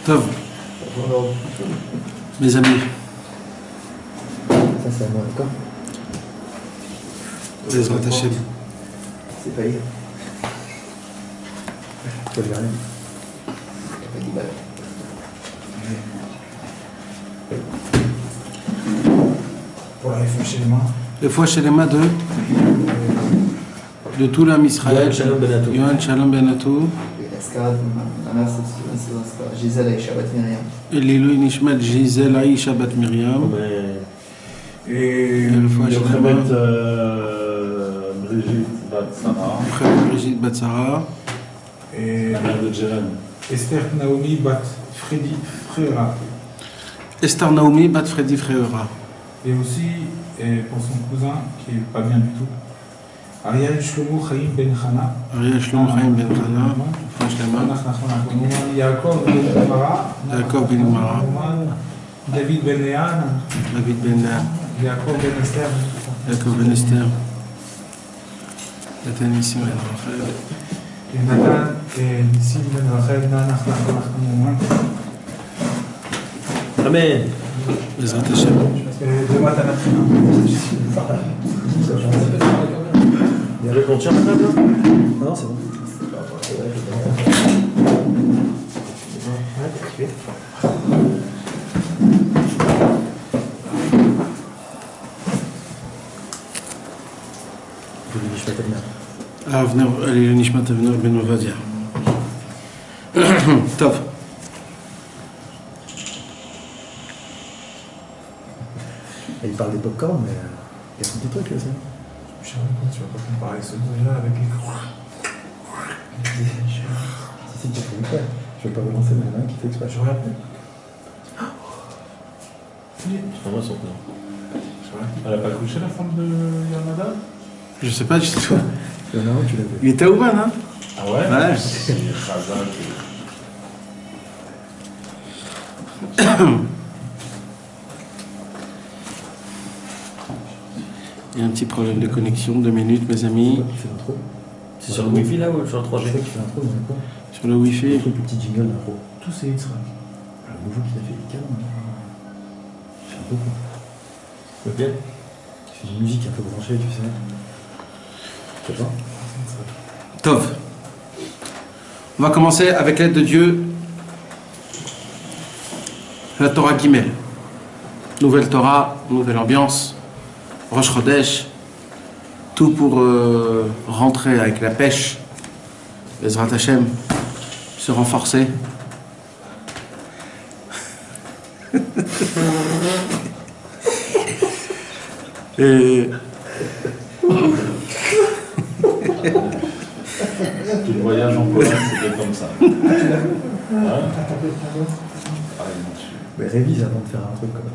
Tov. Mes amis. Ça c'est à moi, d'accord? Bezrat Hashem. C'est pas hier. Tu vas le garder. Pas 10 balles. Pour la fois chez les mains. Les fois chez les mains de tout l'âme Israël. Yohan Shalom Benatou. Yohan Shalom Benatou. Et l'ascarat, ma mère c'est Gisèle et Shabbat Myriam. Et l'Ilou Nishmat Gisèle Aïcha Bat Myriam. Et le fois chez les mains. Brigitte Batsara. Brigitte Batsara. Et La mère de Jérém. Esther Naomi Bat Freddy Frera. Esther Naomi Bat Freddy Frera. Et aussi, pour son cousin, qui est pas bien du tout, Ariel Shlomo Chaim Ben Chana. Ariel Shlomo Chaim Ben Chana. Fois chez les mains. Yaakov Ben Mara. Yaakov Ben Mara. David Ben Léan. David Ben Léan. Yaakov Ben Esther. Yaakov Ben Esther. Nathan Nissim Ben Rachel. Et Nathan et Nissim Ben Rachel. Amen. Bezrat Hashem. De Matanafina. Il y avait qu'on tient la table là? Non, c'est bon. Ah, venez, allez, le Nishmat Avner Ben Ovadia. Tov. Il parle des popcorn, mais il y a son petit truc là, ça. Je sais pas pourquoi tu vas pas comparer ce bruit-là avec les Si, tu fais exprès. Je vais pas relancer, mais il y en a un qui fait exprès. Je regarde. C'est moi son cousin. Elle a pas couché la femme de Yamada? Je sais pas du tout. Il y en a un, tu l'as vu. Il était à Ouman, hein? Ah ouais? Ouais. C'est Khazak. Il y a un petit problème de connexion, 2 minutes, mes amis. Qui fait l'intro. C'est sur le Wi-Fi là ou sur le C'est 3G? ça qui fait l'intro, mais quoi? Sur le Wi-Fi. Le truc, le petit jingle d'intro. Tout c'est Israël. Le nouveau qui a fait les canons. Je fais beaucoup. Ok. Tu fais une musique un peu branchée, tu sais. Tu sais pas? Tov. On va commencer avec l'aide de Dieu. La Torah Gimel. Nouvelle Torah, nouvelle ambiance. Rosh Chodesh. Tout pour rentrer avec la pêche. Bezrat Hashem. Se renforcer. Et Tout le voyage en Pologne, c'était comme ça. Hein? Mais révise avant de faire un truc comme ça.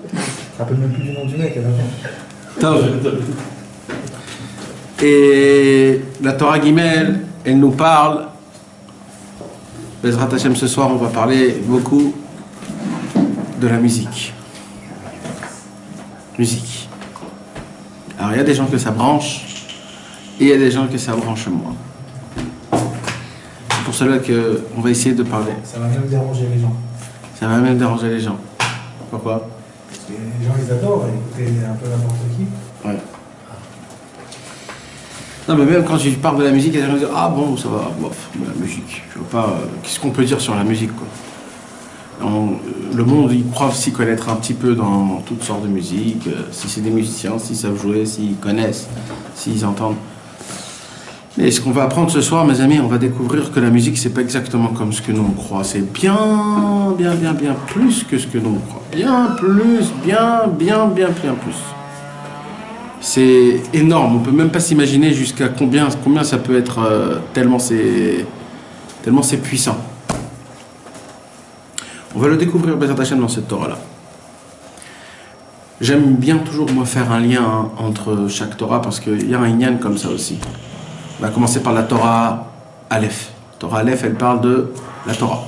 Tu te rappelles même plus du nom du mec à la fin. Tov. Et la Torah Gimel, elle nous parle. Bezrat Hashem, ce soir, on va parler beaucoup de la musique. Musique. Alors, il y a des gens que ça branche, et il y a des gens que ça branche moins. C'est pour cela qu'on va essayer de parler. Ça va même déranger les gens. Ça va même déranger les gens. Pourquoi? Parce que les gens ils adorent écouter un peu n'importe qui. Ouais. Non, mais même quand je parle de la musique, il y a des gens qui disent ah bon, ça va, bof, la musique. Je vois pas. Qu'est-ce qu'on peut dire sur la musique, quoi? Le monde, ils croient s'y connaître un petit peu dans toutes sortes de musique, si c'est des musiciens, s'ils savent jouer, s'ils connaissent, s'ils entendent. Mais ce qu'on va apprendre ce soir, mes amis, on va découvrir que la musique, c'est pas exactement comme ce que nous on croit. C'est bien plus que ce que nous on croit. Bien plus, bien plus. C'est énorme. On peut même pas s'imaginer jusqu'à combien ça peut être tellement c'est puissant. On va le découvrir Bezrat Hashem dans cette Torah-là. J'aime bien toujours moi faire un lien entre chaque Torah parce qu'il y a un inyan comme ça aussi. On va commencer par la Torah Aleph. Torah Aleph, elle parle de la Torah.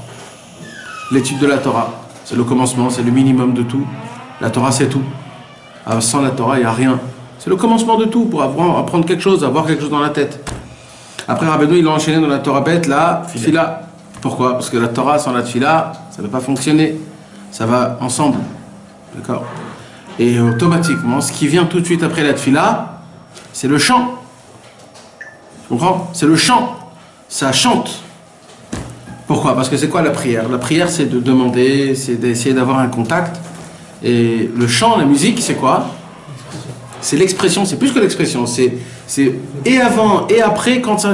L'étude de la Torah, c'est le commencement, c'est le minimum de tout. La Torah, c'est tout. Sans la Torah, il n'y a rien. C'est le commencement de tout pour apprendre quelque chose, avoir quelque chose dans la tête. Après, Rabbeinu, il a enchaîné dans la Torah bête, la Tfila. Pourquoi? Parce que la Torah sans la Tfila, ça ne va pas fonctionner. Ça va ensemble. D'accord? Et automatiquement, ce qui vient tout de suite après la Tfila, c'est le chant. Tu comprends? C'est le chant. Ça chante. Pourquoi? Parce que c'est quoi la prière? La prière, c'est de demander, c'est d'essayer d'avoir un contact. Et le chant, la musique, c'est quoi? C'est l'expression, c'est plus que l'expression. C'est et avant et après, quand tu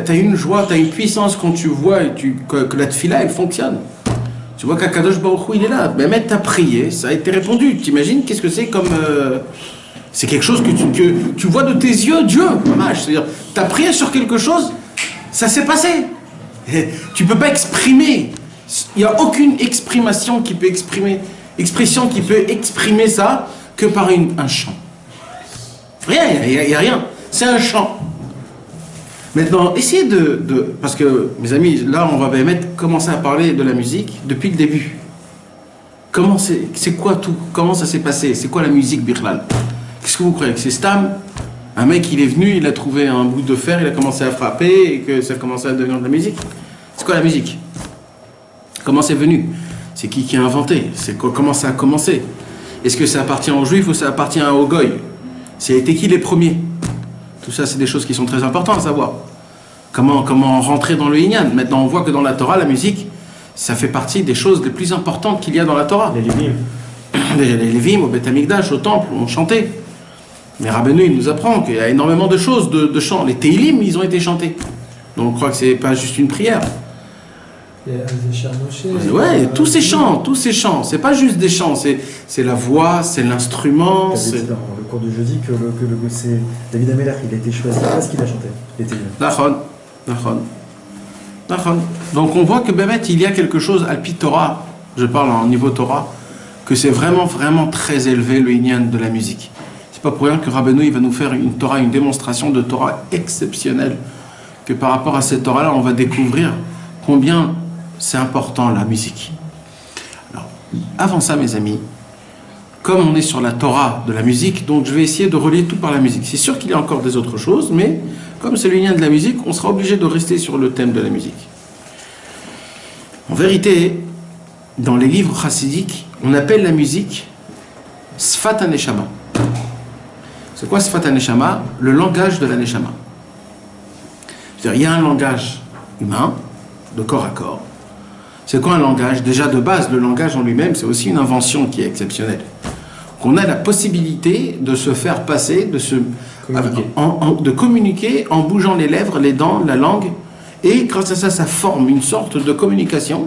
as une joie, tu as une puissance, quand tu vois que la tefila, elle fonctionne. Tu vois qu'Akadosh Baruch Hu, il est là. Mais tu as prié, ça a été répondu. Tu imagines qu'est-ce que c'est comme... c'est quelque chose que tu vois de tes yeux, Dieu. C'est-à-dire, tu as prié sur quelque chose, ça s'est passé. Et tu ne peux pas exprimer. Il n'y a aucune expression qui peut exprimer ça que par un chant. Rien, il n'y a rien. C'est un chant. Maintenant, essayez parce que, mes amis, là, on va commencer à parler de la musique depuis le début. C'est quoi tout? Comment ça s'est passé? C'est quoi la musique, Birlal? Qu'est-ce que vous croyez? Que c'est Stam? Un mec, il est venu, il a trouvé un bout de fer, il a commencé à frapper et que ça a commencé à devenir de la musique? C'est quoi la musique? Comment c'est venu? C'est qui a inventé? Comment ça a commencé? Est-ce que ça appartient aux Juifs ou ça appartient aux Goy? C'était qui les premiers? Tout ça, c'est des choses qui sont très importantes à savoir. Comment rentrer dans le Inyan? Maintenant, on voit que dans la Torah, la musique, ça fait partie des choses les plus importantes qu'il y a dans la Torah. Les Lévim. Les Lévim, au Beth Amikdash, au temple, on chantait. Mais Rabbeinu, il nous apprend qu'il y a énormément de choses, de chants. Les Teilim, ils ont été chantés. Donc, on croit que c'est pas juste une prière. Ouais, tous ces chants, c'est pas juste des chants, c'est la voix, c'est l'instrument. Tu avais dit dans le cours de jeudi que c'est David Ameller, il a été choisi parce qu'il a chanté. Nachon. Donc on voit que Bémet, il y a quelque chose, Alpi Torah, je parle en niveau Torah, que c'est vraiment, vraiment très élevé le Inyan de la musique. C'est pas pour rien que Rabbeinu, il va nous faire une Torah, une démonstration de Torah exceptionnelle, que par rapport à cette Torah-là, on va découvrir combien c'est important la musique. Alors, avant ça, mes amis, comme on est sur la Torah de la musique, donc je vais essayer de relier tout par la musique. C'est sûr qu'il y a encore des autres choses, mais comme c'est le lien de la musique, on sera obligé de rester sur le thème de la musique. En vérité, dans les livres chassidiques, on appelle la musique Sfat HaNeshama. C'est quoi Sfat HaNeshama? Le langage de la Neshama. C'est-à-dire, il y a un langage humain, de corps à corps. C'est quoi un langage? Déjà de base, le langage en lui-même, c'est aussi une invention qui est exceptionnelle. Qu'on a la possibilité de se faire passer, de communiquer en bougeant les lèvres, les dents, la langue, et grâce à ça, ça forme une sorte de communication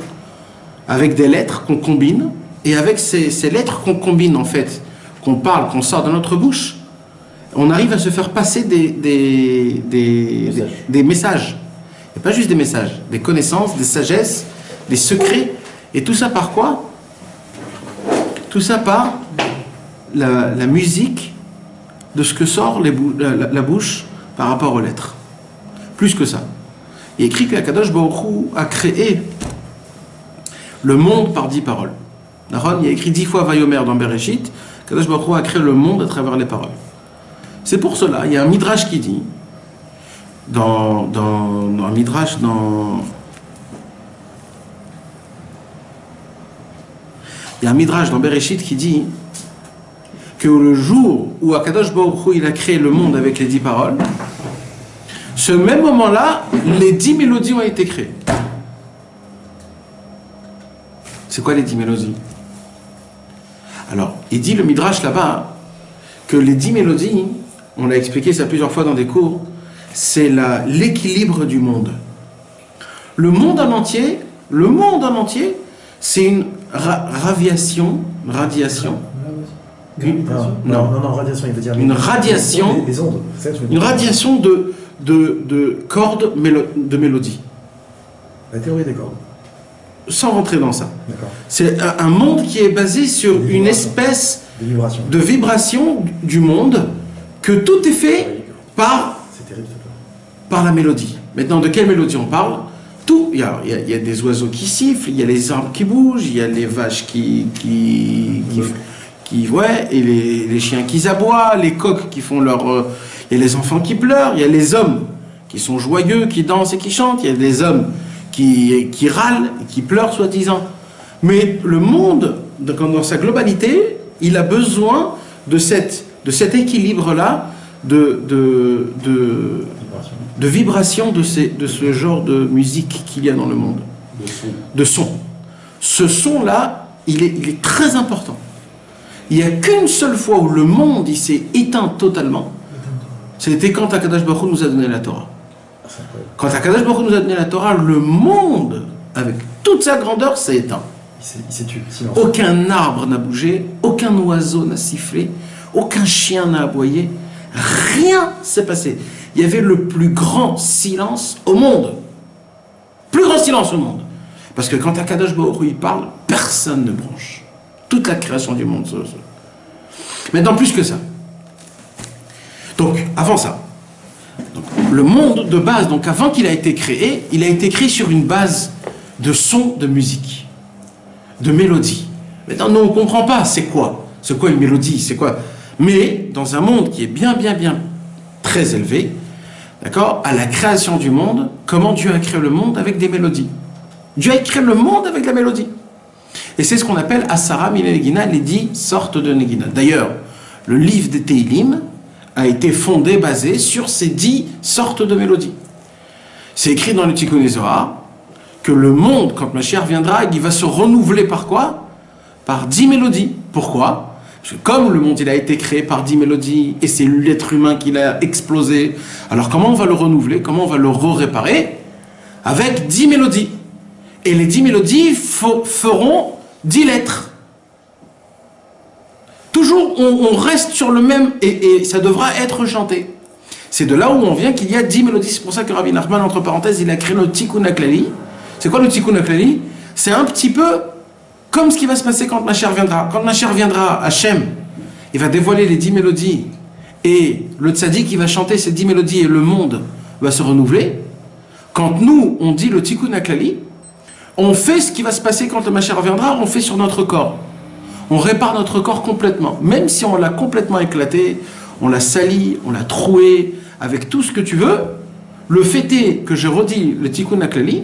avec des lettres qu'on combine, et avec ces lettres qu'on combine en fait, qu'on parle, qu'on sort de notre bouche, on arrive à se faire passer des messages. Et pas juste des messages, des connaissances, des sagesses, des secrets. Et tout ça par quoi? Tout ça par la musique de ce que sort la bouche par rapport aux lettres. Plus que ça. Il est écrit qu'Akadosh Baruch Hu a créé le monde par 10 paroles. Il y a écrit 10 fois Vayomer dans Bereshit, qu'Akadosh Baruch Hu a créé le monde à travers les paroles. C'est pour cela, il y a un midrash qui dit, dans un midrash, il y a un midrash dans Bereshit qui dit que le jour où Akadosh Baruch Hu il a créé le monde avec les 10 paroles, ce même moment-là, les 10 mélodies ont été créées. C'est quoi les 10 mélodies? Alors, il dit le midrash là-bas que les 10 mélodies, on l'a expliqué ça plusieurs fois dans des cours, c'est l'équilibre du monde. Le monde en entier, c'est une radiation. Non, radiation, il veut dire une radiation, des ondes. Une radiation de cordes de mélodie. La théorie des cordes. Sans rentrer dans ça. D'accord. C'est un monde qui est basé sur une espèce de vibration du monde, que tout est fait par la mélodie. Maintenant, de quelle mélodie on parle? Tout. Il y a des oiseaux qui sifflent, il y a les arbres qui bougent, il y a les vaches qui et les chiens qui aboient, les coqs qui font leur... il y a les enfants qui pleurent, il y a les hommes qui sont joyeux, qui dansent et qui chantent. Il y a des hommes qui râlent et qui pleurent, soi-disant. Mais le monde, dans sa globalité, il a besoin de cet équilibre-là, de vibration de ce genre de musique qu'il y a dans le monde. De son. Ce son-là, il est très important. Il n'y a qu'une seule fois où le monde il s'est éteint totalement. C'était quand Akadosh Baruch Hu nous a donné la Torah. Quand Akadosh Baruch Hu nous a donné la Torah, le monde, avec toute sa grandeur, s'est éteint. Il s'est tué. Silence. Aucun arbre n'a bougé, aucun oiseau n'a sifflé, aucun chien n'a aboyé, rien s'est passé. Il y avait le plus grand silence au monde. Plus grand silence au monde. Parce que quand Akadosh Baruch Hu il parle, personne ne bronche. Toute la création du monde. Maintenant, plus que ça. Donc, avant ça, le monde de base, donc avant qu'il a été créé, il a été créé sur une base de son, de musique, de mélodie. Maintenant, nous, on ne comprend pas c'est quoi une mélodie, c'est quoi. Mais, dans un monde qui est bien très élevé, d'accord, à la création du monde, comment Dieu a créé le monde avec des mélodies. Dieu a créé le monde avec la mélodie. Et c'est ce qu'on appelle Asara Mine Negina, les 10 sortes de Negina. D'ailleurs, le livre des Teilim a été fondé, basé sur ces 10 sortes de mélodies. C'est écrit dans le Tikkun Zohar que le monde, quand Mashiach viendra, il va se renouveler par quoi? Par 10 mélodies. Pourquoi? Parce que comme le monde il a été créé par 10 mélodies et c'est l'être humain qui l'a explosé, alors comment on va le renouveler? Comment on va le réparer? Avec 10 mélodies. Et les 10 mélodies feront 10 lettres. Toujours, on reste sur le même, et ça devra être chanté. C'est de là où on vient qu'il y a 10 mélodies. C'est pour ça que Rabbi Nachman, entre parenthèses, il a créé le Tikkun HaKlali. C'est quoi le Tikkun HaKlali? C'est un petit peu comme ce qui va se passer quand Mashiach viendra. Quand Mashiach viendra, Hachem, il va dévoiler les 10 mélodies, et le tzaddik, il va chanter ces 10 mélodies, et le monde va se renouveler. Quand nous, on dit le Tikkun HaKlali, on fait ce qui va se passer quand le Mashiach reviendra, on fait sur notre corps. On répare notre corps complètement. Même si on l'a complètement éclaté, on l'a sali, on l'a troué, avec tout ce que tu veux, le fait est que je redis le Tikkun HaKlali,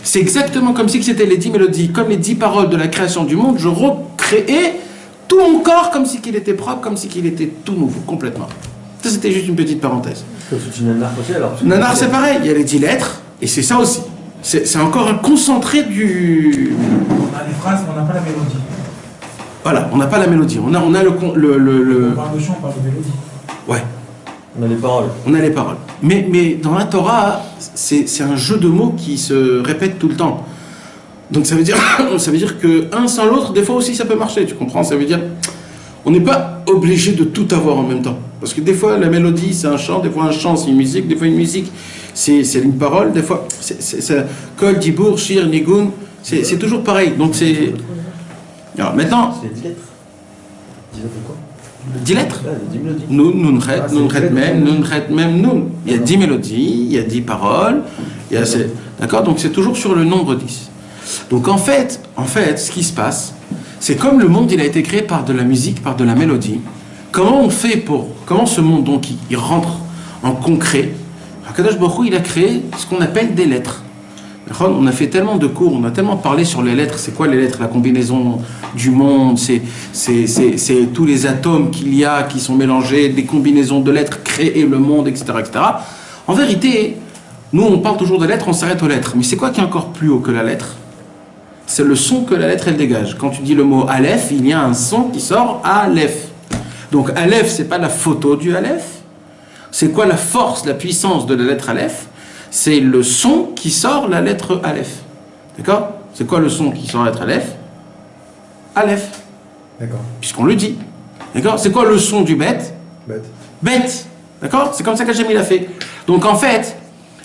c'est exactement comme si c'était les 10 mélodies, comme les 10 paroles de la création du monde, je recréais tout mon corps comme si qu'il était propre, comme si qu'il était tout nouveau, complètement. Ça, c'était juste une petite parenthèse. Nanar, c'est pareil, il y a les 10 lettres, et c'est ça aussi. C'est encore un concentré du... On a les phrases, mais on n'a pas la mélodie. Voilà, on n'a pas la mélodie. On a On parle de chant, on parle de mélodie. Ouais. On a les paroles. On a les paroles. Mais dans la Torah, c'est un jeu de mots qui se répète tout le temps. Donc ça veut dire que un sans l'autre, des fois aussi ça peut marcher, tu comprends? Ça veut dire, on n'est pas obligé de tout avoir en même temps. Parce que des fois, la mélodie, c'est un chant, des fois un chant, c'est une musique, des fois une musique, c'est une parole, des fois, c'est Kol, Dibour, Shir, Nigun, c'est toujours pareil. Donc c'est... Alors maintenant... C'est 10 lettres. 10 lettres quoi? 10 lettres. Ah, 10 mélodies. Nun, Nunret, Mem, Nun. Il y a 10 mélodies, il y a 10 paroles, d'accord? Donc c'est toujours sur le nombre 10. Donc en fait, ce qui se passe, c'est comme le monde il a été créé par de la musique, par de la mélodie. Comment ce monde donc il rentre en concret? Akadosh Baruch Hu, il a créé ce qu'on appelle des lettres. On a fait tellement de cours, on a tellement parlé sur les lettres. C'est quoi les lettres? La combinaison du monde, c'est tous les atomes qu'il y a qui sont mélangés, des combinaisons de lettres, créer le monde, etc., etc. En vérité, nous on parle toujours de lettres, on s'arrête aux lettres. Mais c'est quoi qui est encore plus haut que la lettre? C'est le son que la lettre elle dégage. Quand tu dis le mot Aleph, il y a un son qui sort Aleph. Donc Aleph, c'est pas la photo du Aleph. C'est quoi la force, la puissance de la lettre Aleph? C'est le son qui sort la lettre Aleph. D'accord? C'est quoi le son qui sort la lettre Aleph? Aleph. D'accord. Puisqu'on le dit. D'accord? C'est quoi le son du bête? Bête. Bête. D'accord? C'est comme ça qu'Hachem il a fait. Donc en fait,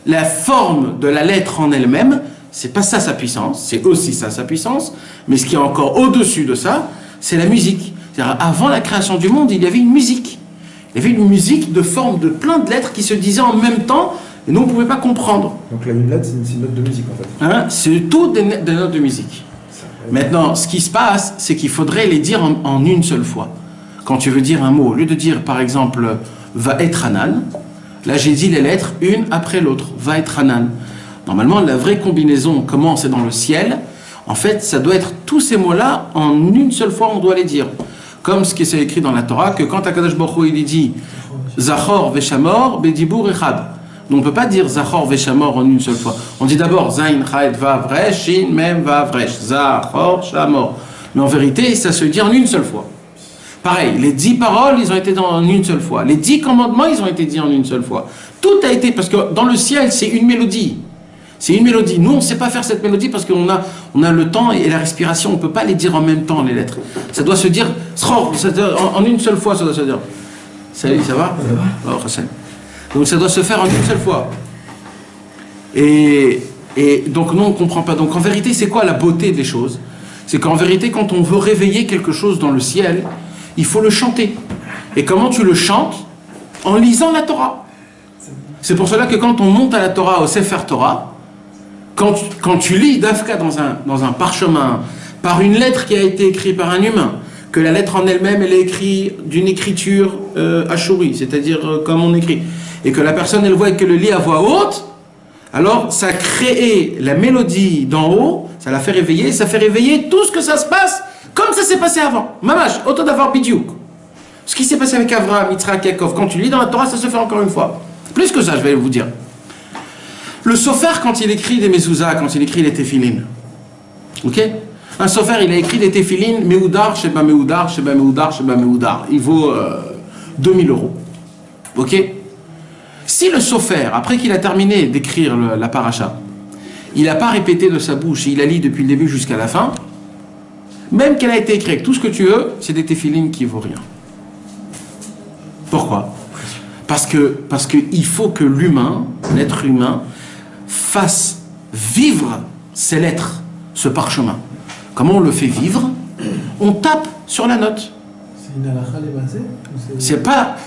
la forme de la lettre en elle-même, c'est pas ça sa puissance, c'est aussi ça sa puissance, mais ce qui est encore au-dessus de ça, c'est la musique. C'est-à-dire, avant la création du monde, il y avait une musique. Il y avait une musique de forme de plein de lettres qui se disaient en même temps, et nous on ne pouvait pas comprendre. Donc là, une lettre, c'est une note de musique en fait. Hein? C'est tout des notes de musique. Maintenant, ce qui se passe, c'est qu'il faudrait les dire en une seule fois. Quand tu veux dire un mot, au lieu de dire par exemple va être Hanan, Là, j'ai dit les lettres, une après l'autre. Va être Hanan. Normalement, la vraie combinaison, comment c'est dans le ciel, en fait, ça doit être tous ces mots-là, en une seule fois, on doit les dire. Comme ce qui est écrit dans la Torah, que quand Akadosh Baruch Hu, il dit Zachor Veshamor, Bedibur Echad. Donc on ne peut pas dire Zachor Veshamor en une seule fois. On dit d'abord Zain, Chaed, Vav, Resh, Shin, Mem, Vav, Resh. Zachor, Shamor. Mais en vérité, ça se dit en une seule fois. Pareil, les 10 paroles, ils ont été dans en une seule fois. Les 10 commandements, ils ont été dit en une seule fois. Tout a été, parce que dans le ciel, c'est une mélodie. C'est une mélodie. Nous, on ne sait pas faire cette mélodie parce qu'on a le temps et la respiration. On ne peut pas les dire en même temps, les lettres. Ça doit se dire en une seule fois, ça doit se dire. Salut, ça va? Oh, Hassan. Donc ça doit se faire en une seule fois. Et donc nous, on ne comprend pas. Donc en vérité, c'est quoi la beauté des choses? C'est qu'en vérité, quand on veut réveiller quelque chose dans le ciel, il faut le chanter. Et comment tu le chantes? En lisant la Torah. C'est pour cela que quand on monte à la Torah, au Sefer Torah, quand tu lis Dafka dans un parchemin, par une lettre qui a été écrite par un humain, que la lettre en elle-même, elle est écrite d'une écriture ashuri, c'est-à-dire comme on écrit, et que la personne, elle voit qu'elle le lit à voix haute, alors ça crée la mélodie d'en haut, ça la fait réveiller tout ce que ça se passe comme ça s'est passé avant. Mamash, autant d'avoir bidiouk. Ce qui s'est passé avec Avraham, Yitzhak, Yaakov, quand tu lis dans la Torah, ça se fait encore une fois. Plus que ça, je vais vous dire. Le sofer, quand il écrit des mezuzah, quand il écrit les téphilines, ok? Un sofer, il a écrit des téphilines, Meoudar, Sheba Meoudar, Sheba Meoudar, Sheba Meoudar. Il vaut 2000 €. Ok? Si le sofer, après qu'il a terminé d'écrire la paracha, il n'a pas répété de sa bouche, il a lu depuis le début jusqu'à la fin, même qu'elle a été écrite avec tout ce que tu veux, c'est des téphilines qui ne vaut rien. Pourquoi? Parce qu'il faut que l'humain, l'être humain, fasse vivre ces lettres, ce parchemin. Comment on le fait vivre? On tape sur la note. C'est une halakha les basés?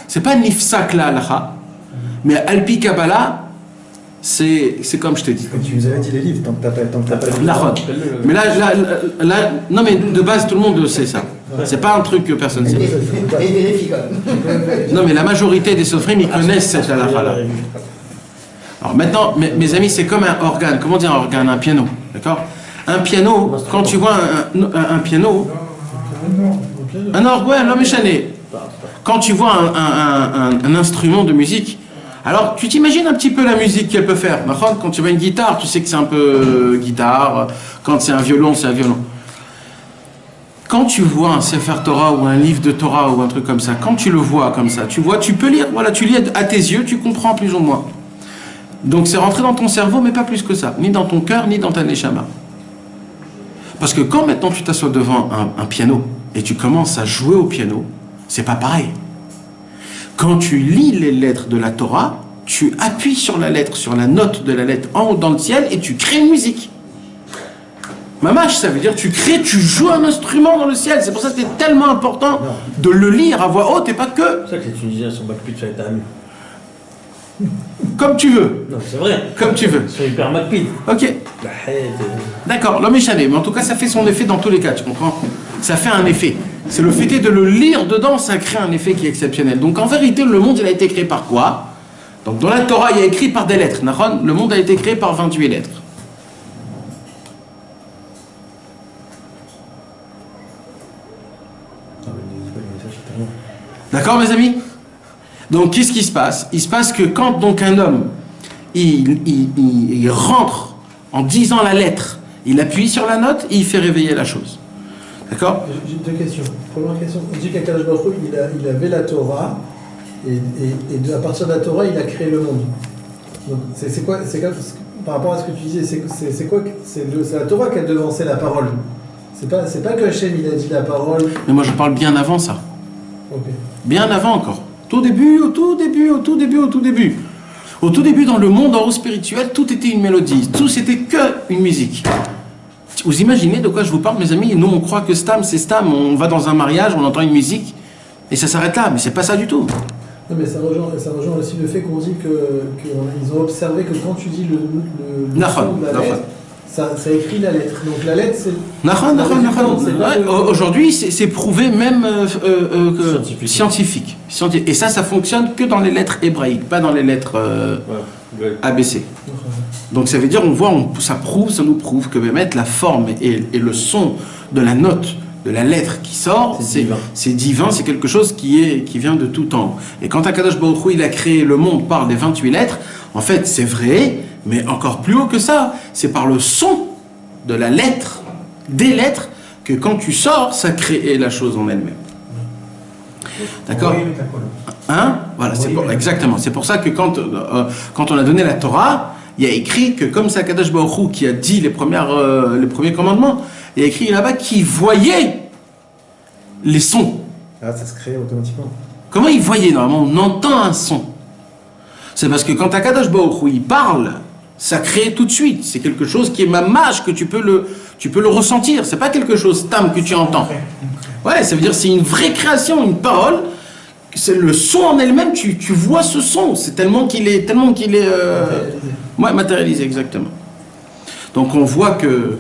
C'est pas nifsak la halakha, mais alpi Kabbalah, c'est comme je t'ai dit. Comme tu nous avais dit les livres, tant que t'as pas lu. Mais là, non mais de base tout le monde le sait ça. C'est pas un truc que personne ne sait. Non mais la majorité des sofrim ils connaissent cette halakha là. Alors maintenant, mes amis, c'est comme un organe. Comment dire un organe? Un piano, d'accord? Un piano, quand tu vois un piano, un organe, l'homme échané. Quand tu vois un instrument de musique, alors tu t'imagines un petit peu la musique qu'elle peut faire. Quand tu vois une guitare, tu sais que c'est un peu guitare. Quand c'est un violon, c'est un violon. Quand tu vois un Sefer Torah ou un livre de Torah ou un truc comme ça, quand tu le vois comme ça, tu vois, tu peux lire, voilà, tu lis à tes yeux, tu comprends plus ou moins. Donc c'est rentré dans ton cerveau, mais pas plus que ça, ni dans ton cœur, ni dans ta neshama. Parce que quand maintenant tu t'assois devant un piano et tu commences à jouer au piano, c'est pas pareil. Quand tu lis les lettres de la Torah, tu appuies sur la lettre, sur la note de la lettre en haut dans le ciel et tu crées une musique. Mamash, ça veut dire tu joues un instrument dans le ciel. C'est pour ça que c'est tellement important de le lire à voix haute et pas que. C'est ça que les Tunisiens sont macpid sur les tamis. Comme tu veux. Non, c'est vrai. Comme tu veux. Ils sont hyper macpid. Ok. D'accord, l'homme est chané, mais en tout cas ça fait son effet dans tous les cas, tu comprends? Ça fait un effet. C'est le fait de le lire dedans, ça crée un effet qui est exceptionnel. Donc en vérité, le monde il a été créé par quoi? Donc dans la Torah, il y a écrit par des lettres. Le monde a été créé par 28 lettres. D'accord mes amis? Donc qu'est-ce qui se passe? Il se passe que quand donc un homme il rentre en disant la lettre, il appuie sur la note et il fait réveiller la chose. D'accord? J'ai deux questions. Première question, on dit qu'Akadosh Baruch Hu, il avait la Torah et à partir de la Torah il a créé le monde. Donc c'est quoi par rapport à ce que tu disais, c'est quoi? C'est la Torah qui a devancé la parole. C'est pas que Hachem il a dit la parole. Mais moi je parle bien avant ça. Okay. Bien avant encore. Au tout début. Au tout début, dans le monde en haut spirituel, tout était une mélodie. Tout, c'était que une musique. Vous imaginez de quoi je vous parle, mes amis? Nous, on croit que Stam, c'est Stam. On va dans un mariage, on entend une musique, et ça s'arrête là. Mais c'est pas ça du tout. Non, mais ça rejoint aussi le fait qu'on dit qu'ils ont observé que quand tu dis le son de la lettre, ça écrit la lettre. Donc la lettre, c'est... Aujourd'hui, c'est prouvé même scientifique. Et ça fonctionne que dans les lettres hébraïques, pas dans les lettres ABC. Donc ça veut dire, ça nous prouve que mettre la forme et le son de la note, de la lettre qui sort, c'est divin, c'est quelque chose qui vient de tout temps. Et quand Akadosh Baruch Hu, il a créé le monde par les 28 lettres, en fait c'est vrai, mais encore plus haut que ça, c'est par le son de la lettre, des lettres, que quand tu sors, ça crée la chose en elle-même. D'accord ? Hein ? Voilà, exactement. C'est pour ça que quand on a donné la Torah, il y a écrit que comme c'est Akadosh Baruch Hu qui a dit les premiers commandements, il y a écrit là-bas qu'il voyait les sons. Ah, ça se crée automatiquement. Comment il voyait normalement ? On entend un son. C'est parce que quand Akadosh Baruch Hu il parle, ça crée tout de suite. C'est quelque chose qui est mamage, que tu peux le ressentir. C'est pas quelque chose tam que tu entends. Ouais, ça veut dire c'est une vraie création, une parole. C'est le son en elle-même. Tu vois ce son. C'est tellement qu'il est matérialisé exactement. Donc on voit que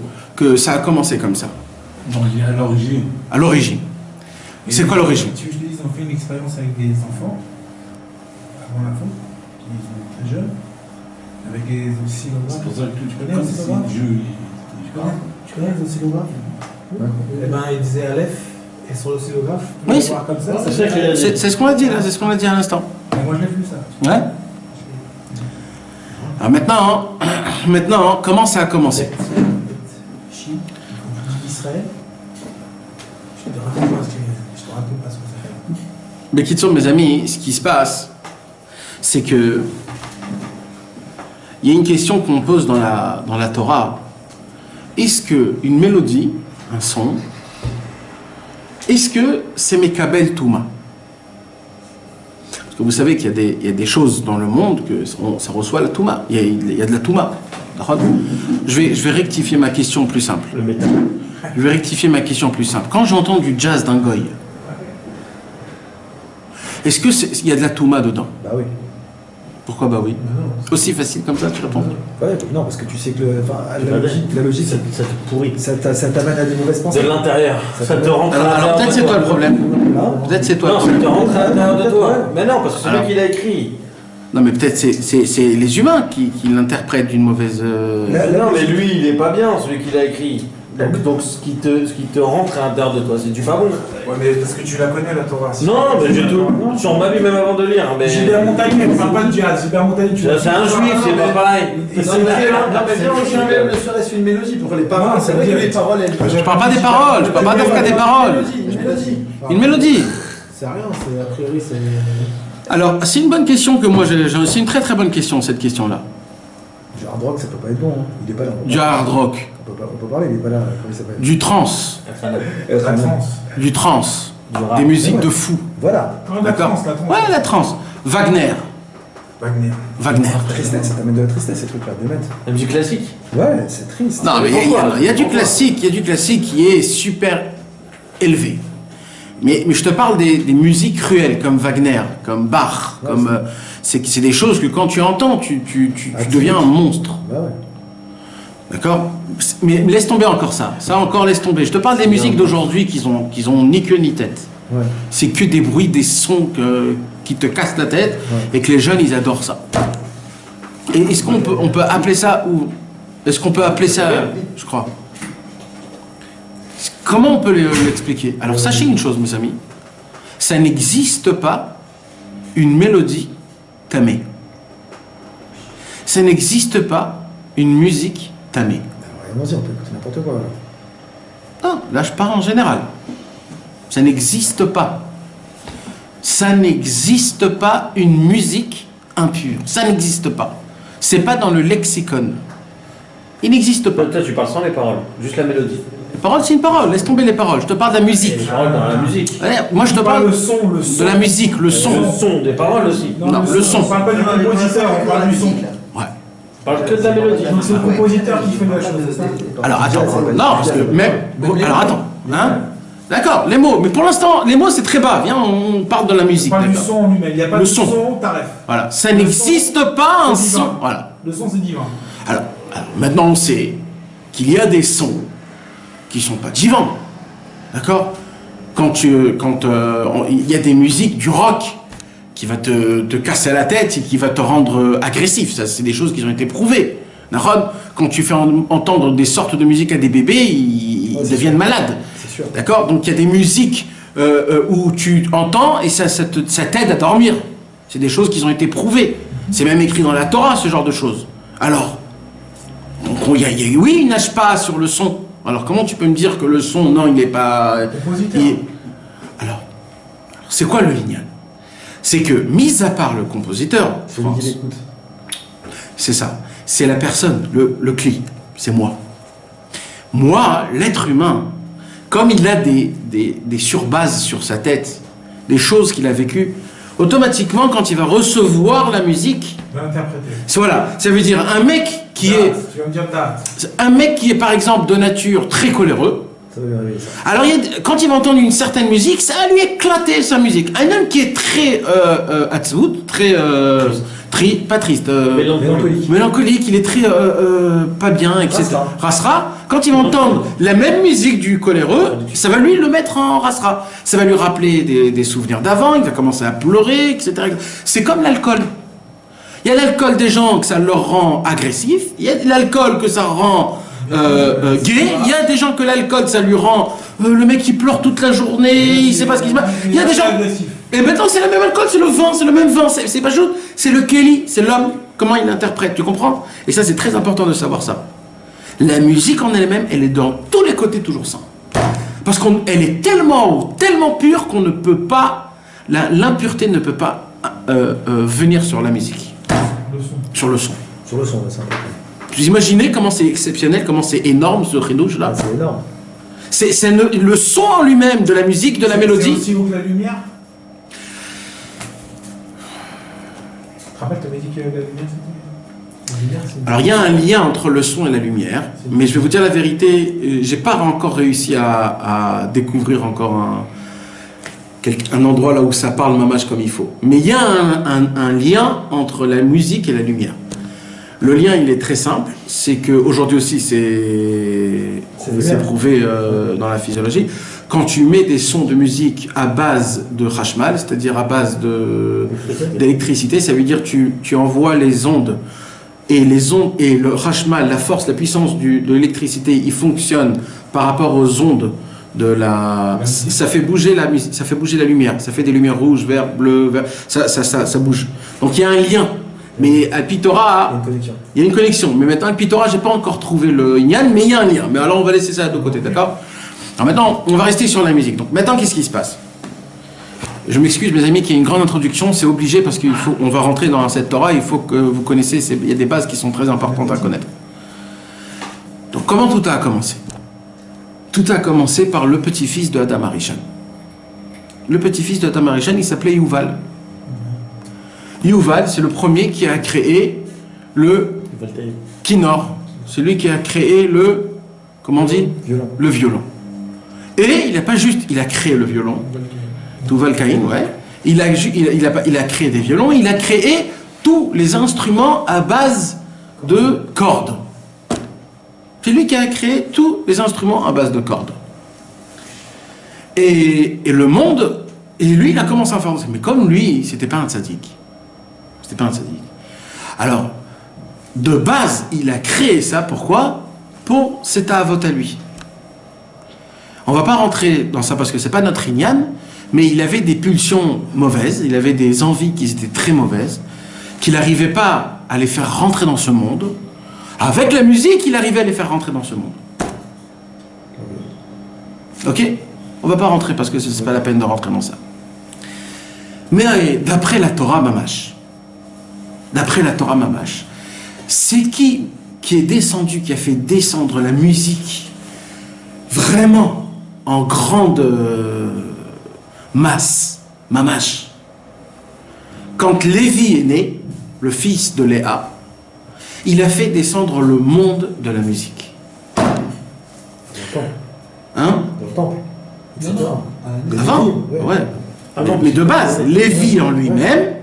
ça a commencé comme ça. À l'origine. À l'origine. C'est quoi l'origine ? Tu dis, ils ont fait une expérience avec des enfants avant la faute, qui sont très jeunes. Avec les oscillographes. C'est pour ça que tu connais les oscillographes. Tu connais les oscillographes? Eh ben, il disait Aleph, et sur l'oscillographe, oui, voir comme ça. C'est ce qu'on a dit là, c'est ce qu'on a dit à l'instant. Moi, je l'ai vu ça. Ouais. Alors maintenant, comment ça a commencé? Israël. Je te rappelle pas ce que ça fait. Mais qui sont mes amis, ce qui se passe, c'est que il y a une question qu'on pose dans la Torah. Est-ce qu'une mélodie, un son, est-ce que c'est Mekabel Touma? Parce que vous savez qu'il y a des choses dans le monde que ça reçoit la Touma. Il y a de la Touma. Je vais rectifier ma question plus simple. Je vais rectifier ma question plus simple. Quand j'entends du jazz d'un goy, est-ce qu'il y a de la Touma dedans? Bah oui. Pourquoi bah oui? Aussi facile comme ça, tu réponds? Ouais, non, parce que tu sais que la logique ça te pourrit. Ça t'amène à des mauvaises pensées. De l'intérieur. Ça te rentre à l'intérieur. Alors peut-être c'est toi le problème. Peut-être c'est toi. Non, ça te rentre à l'intérieur de toi. Mais non, parce que c'est lui qui l'a écrit. Non, mais peut-être c'est les humains qui l'interprètent d'une mauvaise. Non, mais lui, il est pas bien, celui qui l'a écrit. Donc ce qui te rentre à l'intérieur de toi, c'est du pas bon. Ouais, mais parce que tu la connais, la Torah. Non, mais du tout. Sur ma vie, même avant de lire. Mais... Gilbert Montagnier, on parle pas de jazz. Gilbert Montagnier, tu c'est un juif, c'est pas pareil. Ne serait-ce une mélodie pour les paroles. C'est vrai que les paroles, Je parle pas des paroles, je parle pas d'Afka des paroles. Une mélodie. C'est rien, a priori c'est. Alors, c'est une bonne question que moi c'est une très très bonne question cette question-là. Du hard rock, ça peut pas être bon. Hein. Il est pas là. Du hard rock. On peut parler, il est pas là. Comment il s'appelle? Du trance. Du trance. Des musiques de fou. Voilà. D'accord. Ouais, la trance. Wagner. Tristesse, ça t'amène de la tristesse ces trucs-là, de mettre. La musique classique? Ouais, c'est triste. Non, mais il y a du classique qui est super élevé. Mais je te parle des musiques cruelles comme Wagner, comme Bach, comme c'est des choses que quand tu entends, tu deviens un monstre. Bah ouais. D'accord? Mais laisse tomber encore ça. Ça encore laisse tomber. Je te parle des musiques d'aujourd'hui qui ont ni queue ni tête. Ouais. C'est que des bruits, des sons qui te cassent la tête et que les jeunes ils adorent ça. Et est-ce qu'on peut appeler ça est-ce qu'on peut appeler ça, je crois. Comment on peut l'expliquer? Alors sachez une chose, mes amis, ça n'existe pas une mélodie tamée. Ça n'existe pas une musique tamée. Allons-y, on peut écouter n'importe quoi. Non, là je parle en général. Ça n'existe pas. Ça n'existe pas une musique impure. Ça n'existe pas. C'est pas dans le lexicon. Il n'existe pas. Toi, tu parles sans les paroles, juste la mélodie. Les paroles, c'est une parole. Laisse tomber les paroles. Je te parle de la musique. Les paroles dans la musique. Ouais, moi, je te parle de la musique, le son. Le son, des paroles aussi. Non, le son. On parle pas du compositeur, on parle du son. Ouais. On parle que de la mélodie. Donc c'est le compositeur qui fait la chose. Alors attends. Non, parce que même. Alors attends. Hein? D'accord, les mots. Mais pour l'instant, les mots, c'est très bas. Viens, on parle de la musique. On parle du son en lui-même. Il n'y a pas de son, t'arrêtes. Voilà. Ça n'existe pas un son. Voilà. Le son, c'est divin. Alors maintenant, on sait qu'il y a des sons qui sont pas divins. D'accord? Quand il y a des musiques, du rock, qui va te casser la tête et qui va te rendre agressif. Ça, c'est des choses qui ont été prouvées. D'accord? Quand tu fais entendre des sortes de musique à des bébés, ils deviennent malades. C'est sûr. D'accord? Donc il y a des musiques où tu entends et ça t'aide à dormir. C'est des choses qui ont été prouvées. C'est même écrit dans la Torah, ce genre de choses. Alors, oui, il nage pas sur le son. Alors comment tu peux me dire que le son, non, il n'est pas... Compositeur. Alors, c'est quoi le Inyan? C'est que, mis à part le compositeur, C'est lui qui l'écoute. c'est ça, c'est la personne, le cli, c'est moi. Moi, l'être humain, comme il a des surbases sur sa tête, des choses qu'il a vécues, automatiquement, quand il va recevoir la musique, L'interpréter. voilà, ça veut dire un mec qui est... Tu vas me dire date. Un mec qui est par exemple de nature très coléreux, Ça va lui réveiller ça. alors quand il va entendre une certaine musique, ça va lui éclater sa musique. Un homme qui est très atzout, très pas triste, mélancolique, il est très pas bien, etc. Rasra. Quand il va entendre la même musique du coléreux, ça va lui le mettre en rasra. Ça va lui rappeler des souvenirs d'avant, il va commencer à pleurer, etc. C'est comme l'alcool. Il y a l'alcool des gens que ça leur rend agressif, il y a l'alcool que ça rend gay, il y a des gens que l'alcool ça lui rend le mec qui pleure toute la journée, il sait pas ce qui se passe. Il y a des gens. Et maintenant c'est le même alcool, c'est le vin, c'est le même vin, c'est pas juste, c'est le Kelly, c'est l'homme, comment il l'interprète, tu comprends? Et ça c'est très important de savoir ça. La musique en elle-même, elle est dans tous les côtés toujours sain. Parce qu'elle est tellement pure qu'on ne peut pas, l'impureté ne peut pas venir sur la musique. Sur le son. Sur le son, c'est important. Vous imaginez comment c'est exceptionnel, comment c'est énorme ce redouche là? C'est énorme. C'est le son en lui-même de la musique, de la mélodie. C'est aussi haut que la lumière. Tu te rappelles, tu avais dit que la lumière c'était. Alors il y a un lien entre le son et la lumière, mais je vais vous dire la vérité, j'ai pas encore réussi à découvrir encore un endroit là où ça parle mamache comme il faut. Mais il y a un lien entre la musique et la lumière. Le lien, il est très simple, c'est qu'aujourd'hui aussi, c'est prouvé dans la physiologie. Quand tu mets des sons de musique à base de Hashmal, c'est-à-dire à base d'électricité, ça veut dire que tu envoies les ondes. Et les ondes, et le Hashmal, la force, la puissance de l'électricité, il fonctionne par rapport aux ondes de la... Ça fait bouger la musique, ça fait bouger la lumière, ça fait des lumières rouges, vert, bleu, vert, ça bouge. Donc il y a un lien. Mais Alpitora, il y a une connexion. Mais maintenant, Alpitora, j'ai pas encore trouvé le Inyan, mais il y a un lien. Mais alors, on va laisser ça de côté, d'accord? Alors maintenant, on va rester sur la musique. Donc maintenant, qu'est-ce qui se passe? Je m'excuse, mes amis, qu'il y ait une grande introduction. C'est obligé parce qu'on va rentrer dans cette Torah. Il faut que vous connaissiez. Il y a des bases qui sont très importantes à connaître. Donc, comment tout a commencé? Tout a commencé par le petit-fils de Adam Harishon. Le petit-fils de Adam Harishon, il s'appelait Yuval. Yuval, c'est le premier qui a créé le Kinor. C'est lui qui a créé le, comment on dit? Violon. Le violon. Et il n'a pas juste, il a créé le violon. Tuval Caïn, ouais. Il a créé des violons, il a créé tous les instruments à base de cordes. C'est lui qui a créé tous les instruments à base de cordes. Et le monde, et lui, il a commencé à faire ça. Mais comme lui, c'était pas un tzaddik. C'était pas un tzaddik. Alors, de base, il a créé ça, pourquoi? Pour cet avot à lui. On va pas rentrer dans ça parce que c'est pas notre inyan, mais il avait des pulsions mauvaises, il avait des envies qui étaient très mauvaises, qu'il n'arrivait pas à les faire rentrer dans ce monde. Avec la musique, il arrivait à les faire rentrer dans ce monde. Ok? On va pas rentrer parce que c'est pas la peine de rentrer dans ça. Mais d'après la Torah Mamash, c'est qui est descendu, qui a fait descendre la musique vraiment en grande masse, Mamash. Quand Lévi est né, le fils de Léa, il a fait descendre le monde de la musique. Hein? Dans le temple. Avant? Ouais. Mais de base, Lévi en lui-même,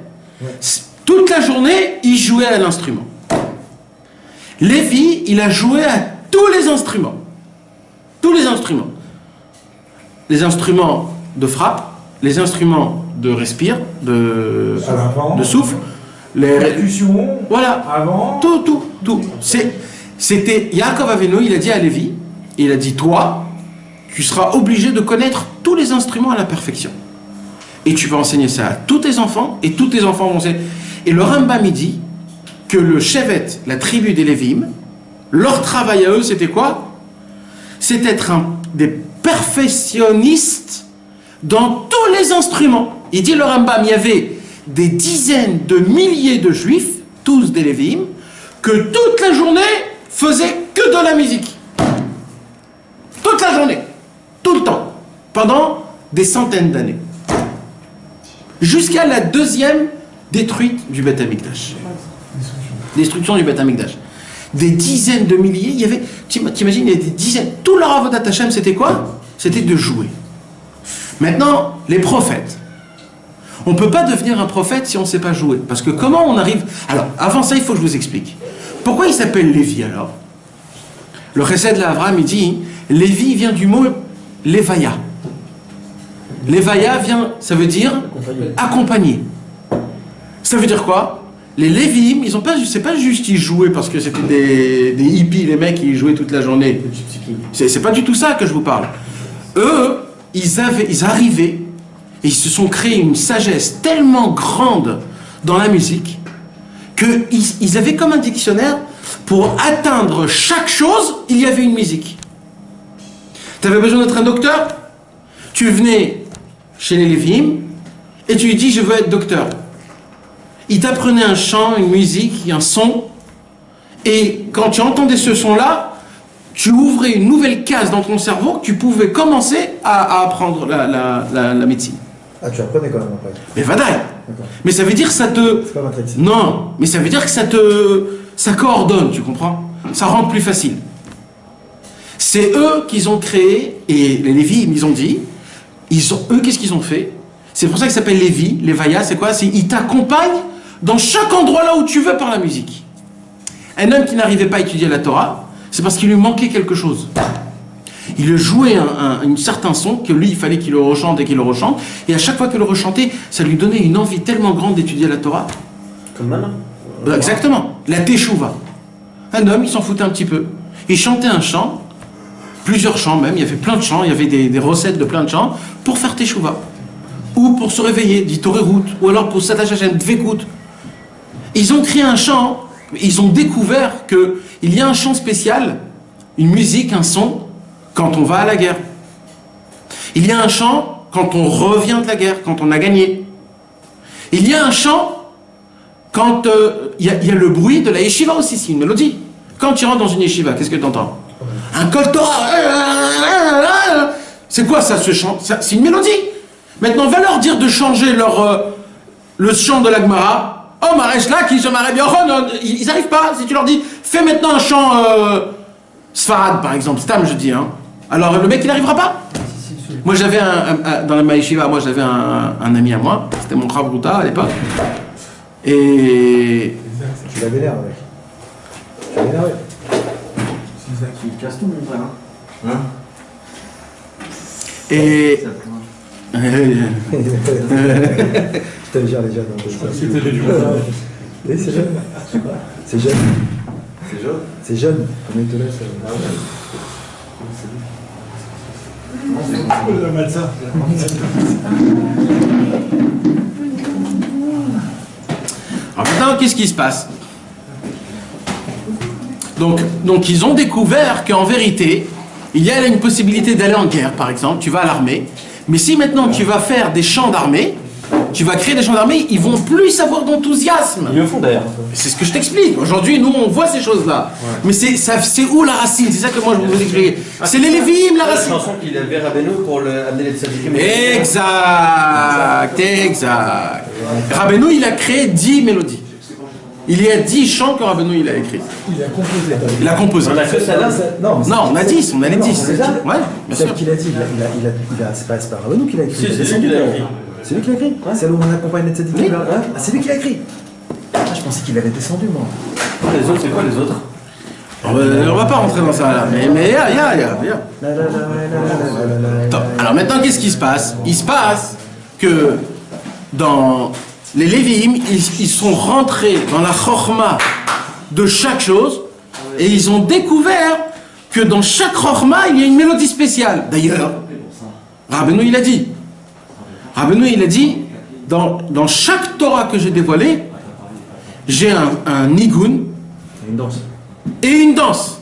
toute la journée, il jouait à l'instrument. Lévi, il a joué à tous les instruments. Tous les instruments. Les instruments de frappe, les instruments de respire, de souffle, les percussions, voilà, avant. tout. C'était Yaakov Avinu, il a dit à Lévi, il a dit toi, tu seras obligé de connaître tous les instruments à la perfection. Et tu vas enseigner ça à tous tes enfants, et tous tes enfants vont enseigner. Et le Rambam il dit que le Shevet, la tribu des Lévim, leur travail à eux, c'était quoi? C'est être des perfectionnistes dans tous les instruments. Il dit le Rambam, il y avait des dizaines de milliers de juifs, tous des Lévim, que toute la journée faisaient que de la musique. Toute la journée, tout le temps, pendant des centaines d'années. Jusqu'à la deuxième détruite du Beth Amikdash. Destruction du Beth Amikdash. Des dizaines de milliers, il y avait, t'imagines, il y a des dizaines, tout leur avodat Hashem, c'était quoi? C'était de jouer. Maintenant, les prophètes. On ne peut pas devenir un prophète si on ne sait pas jouer. Parce que comment on arrive... Alors, avant ça, il faut que je vous explique. Pourquoi il s'appelle Lévi alors? Le Chesed de Abraham, il dit, Lévi vient du mot Lévaya. Lévaya vient, ça veut dire accompagner. Ça veut dire quoi? Les Lévim, ils ont pas, c'est pas juste qu'ils jouaient parce que c'était des hippies, les mecs qui jouaient toute la journée. C'est pas du tout ça que je vous parle. Eux, ils arrivaient et ils se sont créés une sagesse tellement grande dans la musique qu'ils avaient comme un dictionnaire pour atteindre chaque chose, il y avait une musique. Tu avais besoin d'être un docteur? Tu venais chez les Lévim et tu lui dis je veux être docteur. Il t'apprenait un chant, une musique, un son, et quand tu entendais ce son-là, tu ouvrais une nouvelle case dans ton cerveau que tu pouvais commencer à apprendre la médecine. Ah, tu apprenais quand même après. Mais vadaï. Mais ça veut dire que ça te... C'est pas Matrix. Non, mais ça veut dire que ça coordonne, tu comprends? Ça rend plus facile. C'est eux qu'ils ont créé, et les Lévi, ils ont dit, eux, qu'est-ce qu'ils ont fait? C'est pour ça qu'ils s'appellent Lévi, Lévaya, c'est quoi? Ils t'accompagnent dans chaque endroit là où tu veux par la musique. Un homme qui n'arrivait pas à étudier la Torah, c'est parce qu'il lui manquait quelque chose. Il jouait un certain son que lui, il fallait qu'il le rechante et qu'il le rechante. Et à chaque fois qu'il le rechantait, ça lui donnait une envie tellement grande d'étudier la Torah. Comme maintenant. Exactement, la Teshuva. Un homme, il s'en foutait un petit peu. Il chantait un chant, plusieurs chants même, il y avait plein de chants, il y avait des recettes de plein de chants, pour faire Teshuva. Ou pour se réveiller, dit Torerut, ou alors pour s'attacher à Dvekut. Ils ont créé un chant, ils ont découvert qu'il y a un chant spécial, une musique, un son, quand on va à la guerre. Il y a un chant quand on revient de la guerre, quand on a gagné. Il y a un chant quand il y a le bruit de la yeshiva aussi, c'est une mélodie. Quand tu rentres dans une yeshiva, qu'est-ce que tu entends? Un kol Torah. C'est quoi ça, ce chant? C'est une mélodie. Maintenant, va leur dire de changer le chant de la Gemara. Oh, Maresh là, qui se marie bien. Ils n'arrivent pas. Si tu leur dis, fais maintenant un chant Sfarad, par exemple, Stam, je dis. Hein. Alors, le mec, il n'arrivera pas. Moi, j'avais dans la Maïshiva, moi, j'avais un ami à moi. C'était mon Rav Ruta à l'époque. Et. Tu l'avais l'air avec. Tu l'avais l'air avec. C'est ça qui casse tout, mon frère. Hein? Et. Je t'avais déjà déjà dans le C'était du Oui, c'est jeune. C'est jeune. C'est jaune. C'est jeune. Comment il te laisse On va mettre ça. Alors maintenant, qu'est-ce qui se passe? Donc, ils ont découvert qu'en vérité, il y a une possibilité d'aller en guerre, par exemple. Tu vas à l'armée. Mais si maintenant tu vas faire des champs d'armée, tu vas créer des champs d'armée, ils vont plus avoir d'enthousiasme. Ils le font d'ailleurs. C'est ce que je t'explique. Aujourd'hui, nous, on voit ces choses-là. Ouais. Mais c'est où la racine? C'est ça que moi, je veux vous expliquer. C'est les Lévim, la racine. La chanson qu'il avait Rabbeinu pour amener les tzadikim. Exact. Rabbeinu, il a créé 10 mélodies. Il y a 10 chants que Rabbeinu, il a écrits. Il a composé. On a que ça là? Non, on a 10, on a les 10. C'est ça? Ouais, bien sûr. C'est qu'il a dit. C'est pas Rabbeinu qui l'a écrit. C'est lui qui l'a écrit. C'est lui qui l'a écrit. C'est là où on accompagne les tzadikim. C'est lui qui l'a écrit. Je pensais qu'il avait descendu, moi. Les autres, c'est quoi les autres? On va pas rentrer dans ça là, mais il y a. Attends, alors maintenant, qu'est-ce qui se passe? Il se passe que dans les Lévi'im, ils sont rentrés dans la chorma de chaque chose et ils ont découvert que dans chaque chorma, il y a une mélodie spéciale. D'ailleurs, Rabbeinu il a dit, dans chaque Torah que j'ai dévoilée, j'ai un nigun Une danse. et une danse.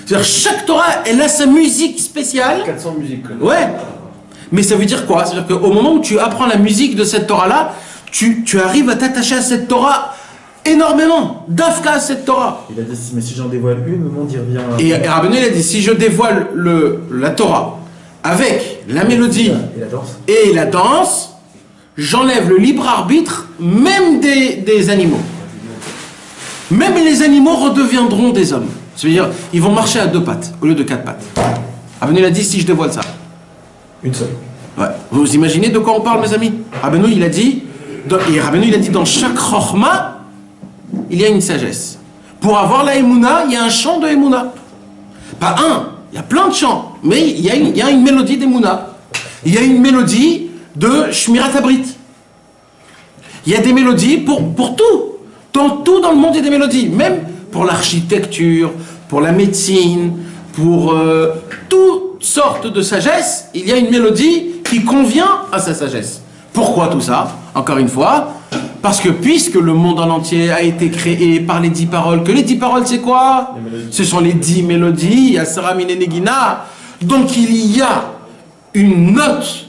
C'est-à-dire chaque Torah, elle a sa musique spéciale. 400 musiques. Quoi. Ouais. Mais ça veut dire quoi? C'est-à-dire qu'au moment où tu apprends la musique de cette Torah-là, tu arrives à t'attacher à cette Torah énormément. Dafka à cette Torah. Il a dit, mais si j'en dévoile une, le monde y revient. Et Rabbeinu il a dit, si je dévoile la Torah avec la mélodie Et la danse. et la danse, j'enlève le libre arbitre même des animaux. Même les animaux redeviendront des hommes. C'est-à-dire, ils vont marcher à 2 pattes au lieu de 4 pattes. Rabbeinu il a dit, si je dévoile ça. Une seule. Ouais. Vous imaginez de quoi on parle, mes amis? Rabbeinu il a dit, dans chaque chorma, il y a une sagesse. Pour avoir la Emouna, il y a un chant de Emouna. Pas un, il y a plein de chants, mais il y a une mélodie d'Emouna. Il y a une mélodie de Shmirat Abrit. Il y a des mélodies pour tout. Tout dans le monde, il y a des mélodies. Même pour l'architecture, pour la médecine, pour toutes sortes de sagesse, il y a une mélodie qui convient à sa sagesse. Pourquoi tout ça? Encore une fois, parce que puisque le monde en entier a été créé par les 10 paroles, que les 10 paroles c'est quoi? Ce sont les 10 mélodies, Asara Mine Negina. Donc il y a une note,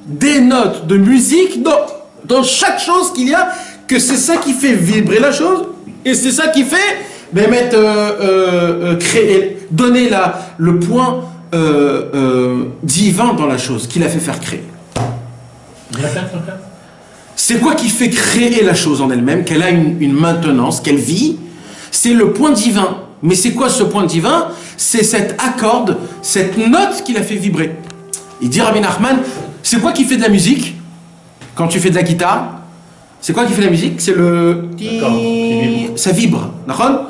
des notes de musique dans chaque chose qu'il y a, que c'est ça qui fait vibrer la chose, et c'est ça qui fait créer, donner le point divin dans la chose, qui l'a fait faire créer. C'est quoi qui fait créer la chose en elle-même, qu'elle a une maintenance, qu'elle vit? C'est le point divin. Mais c'est quoi ce point divin? C'est cette accorde, cette note qui l'a fait vibrer. Il dit Rabbi Nachman, c'est quoi qui fait de la musique? Quand tu fais de la guitare, c'est quoi qui fait de la musique? C'est le... Ça vibre. D'accord?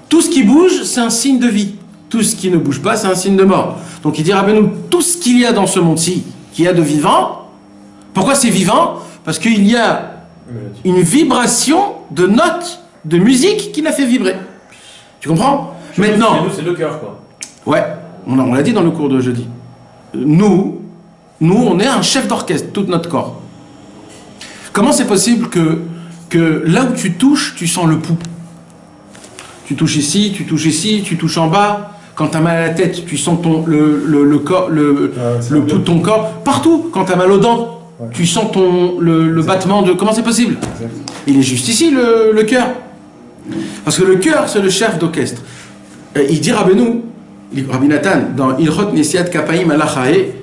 Tout ce qui bouge, c'est un signe de vie. Tout ce qui ne bouge pas, c'est un signe de mort. Donc il dit Rabbeinu, tout ce qu'il y a dans ce monde-ci, qu'il y a de vivant, pourquoi c'est vivant? Parce qu'il y a une vibration de notes, de musique qui l'a fait vibrer. Tu comprends? Maintenant, C'est le cœur, quoi. ouais, on l'a dit dans le cours de jeudi. Nous, on est un chef d'orchestre, tout notre corps. Comment c'est possible que là où tu touches, tu sens le pouls? Tu touches ici, tu touches en bas. Quand tu as mal à la tête, tu sens le pouls de ton corps. Partout. Quand tu as mal aux dents, tu sens le battement de... Comment c'est possible? Il est juste ici, le cœur. Parce que le cœur, c'est le chef d'orchestre. Il dit Rabbeinu, Rabbi Nathan, dans Ilchot Nesiat Kapaim Alachae,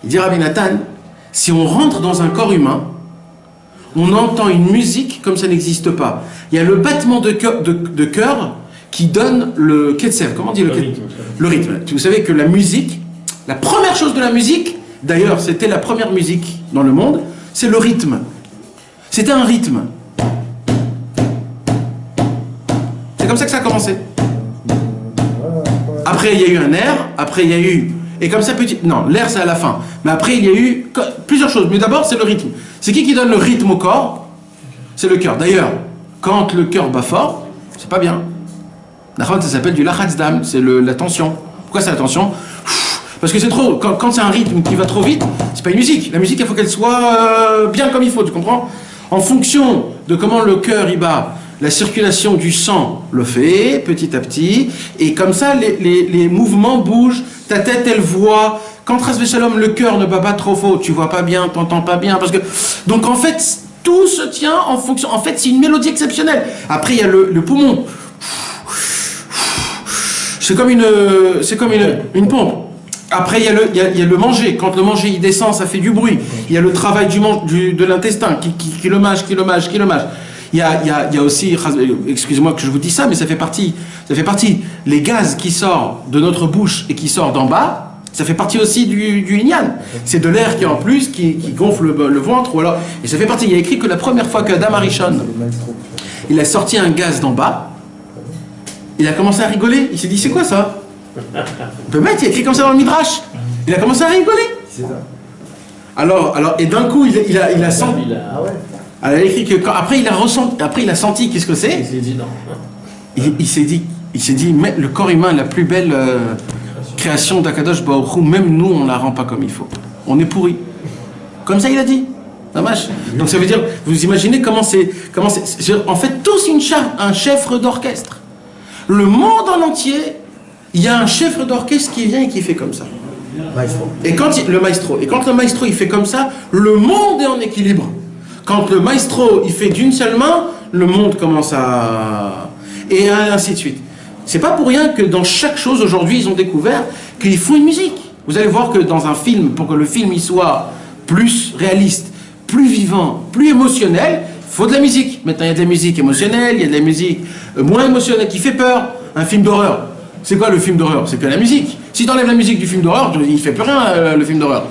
il dit Rabbi Nathan, si on rentre dans un corps humain, on entend une musique comme ça n'existe pas. Il y a le battement de cœur qui donne le ketser. Comment on dit le rythme? Le rythme. Vous savez que la musique, la première chose de la musique, d'ailleurs c'était la première musique dans le monde, c'est le rythme. C'était un rythme. C'est comme ça que ça a commencé. Après il y a eu un air, après il y a eu... Et comme ça petit... Non, l'air c'est à la fin. Mais après il y a eu plusieurs choses. Mais d'abord c'est le rythme. C'est qui donne le rythme au corps? C'est le cœur. D'ailleurs, quand le cœur bat fort, c'est pas bien. Ça s'appelle du lachazdam, c'est la tension. Pourquoi c'est la tension? Parce que c'est trop. Quand c'est un rythme qui va trop vite, c'est pas une musique. La musique, il faut qu'elle soit bien comme il faut, tu comprends? En fonction de comment le cœur y bat, la circulation du sang le fait petit à petit, et comme ça les mouvements bougent, ta tête elle voit. Quand Ras Shalom, le cœur ne bat pas trop fort, tu vois pas bien, t'entends pas bien, parce que donc en fait tout se tient en fonction. En fait c'est une mélodie exceptionnelle. Après il y a le poumon. C'est comme une pompe. Après, il y a le manger. Quand le manger il descend, ça fait du bruit. Il y a le travail de l'intestin qui le mâche. Il y a aussi, excusez-moi que je vous dis ça, mais ça fait partie. Les gaz qui sortent de notre bouche et qui sortent d'en bas, ça fait partie aussi du Inyan. C'est de l'air qui en plus, qui gonfle le ventre. Ou alors, et ça fait partie. Il y a écrit que la première fois qu'Adam Arishon, il a sorti un gaz d'en bas, Il a commencé à rigoler. Il s'est dit, c'est quoi ça? Le mec, il a écrit comme ça dans le Midrash. Il a commencé à rigoler. C'est ça. Alors, et d'un coup, il a senti. Ah ouais. Alors, il a écrit que après, il a senti qu'est-ce que Il c'est. s'est dit non. Il s'est dit, mais le corps humain, la plus belle création d'Akadosh Baruch Hu, même nous, on la rend pas comme il faut. On est pourri. Comme ça, il a dit. Dommage. Donc ça veut dire, vous imaginez comment c'est en fait tous un chef d'orchestre. Le monde en entier, il y a un chef d'orchestre qui vient et qui fait comme ça. Maestro. Et quand le maestro il fait comme ça, le monde est en équilibre. Quand le maestro il fait d'une seule main, le monde commence à... et ainsi de suite. C'est pas pour rien que dans chaque chose aujourd'hui ils ont découvert qu'il faut une musique. Vous allez voir que dans un film, pour que le film il soit plus réaliste, plus vivant, plus émotionnel, il faut de la musique. Maintenant il y a de la musique émotionnelle, il y a de la musique moins émotionnelle qui fait peur. Un film d'horreur. C'est quoi le film d'horreur? C'est que la musique. Si tu enlèves la musique du film d'horreur, il ne fait plus rien le film d'horreur.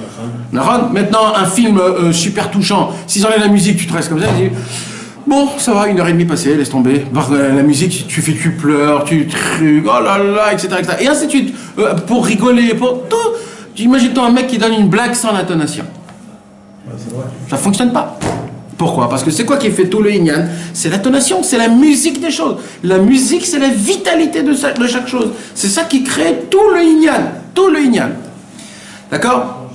Maintenant, un film super touchant, si tu enlèves la musique, tu te restes comme ça, tu dis, bon, ça va, 1h30 passée, laisse tomber. La musique, tu pleures, tu trucs, oh là là, etc. Et ainsi de suite. Pour rigoler, pour tout. Imagine-toi un mec qui donne une blague sans l'intonation. Ça ne fonctionne pas. Pourquoi? Parce que c'est quoi qui fait tout le Inyan? C'est l'intonation, c'est la musique des choses. La musique, c'est la vitalité de chaque chose. C'est ça qui crée tout le Inyan. Tout le Inyan. D'accord?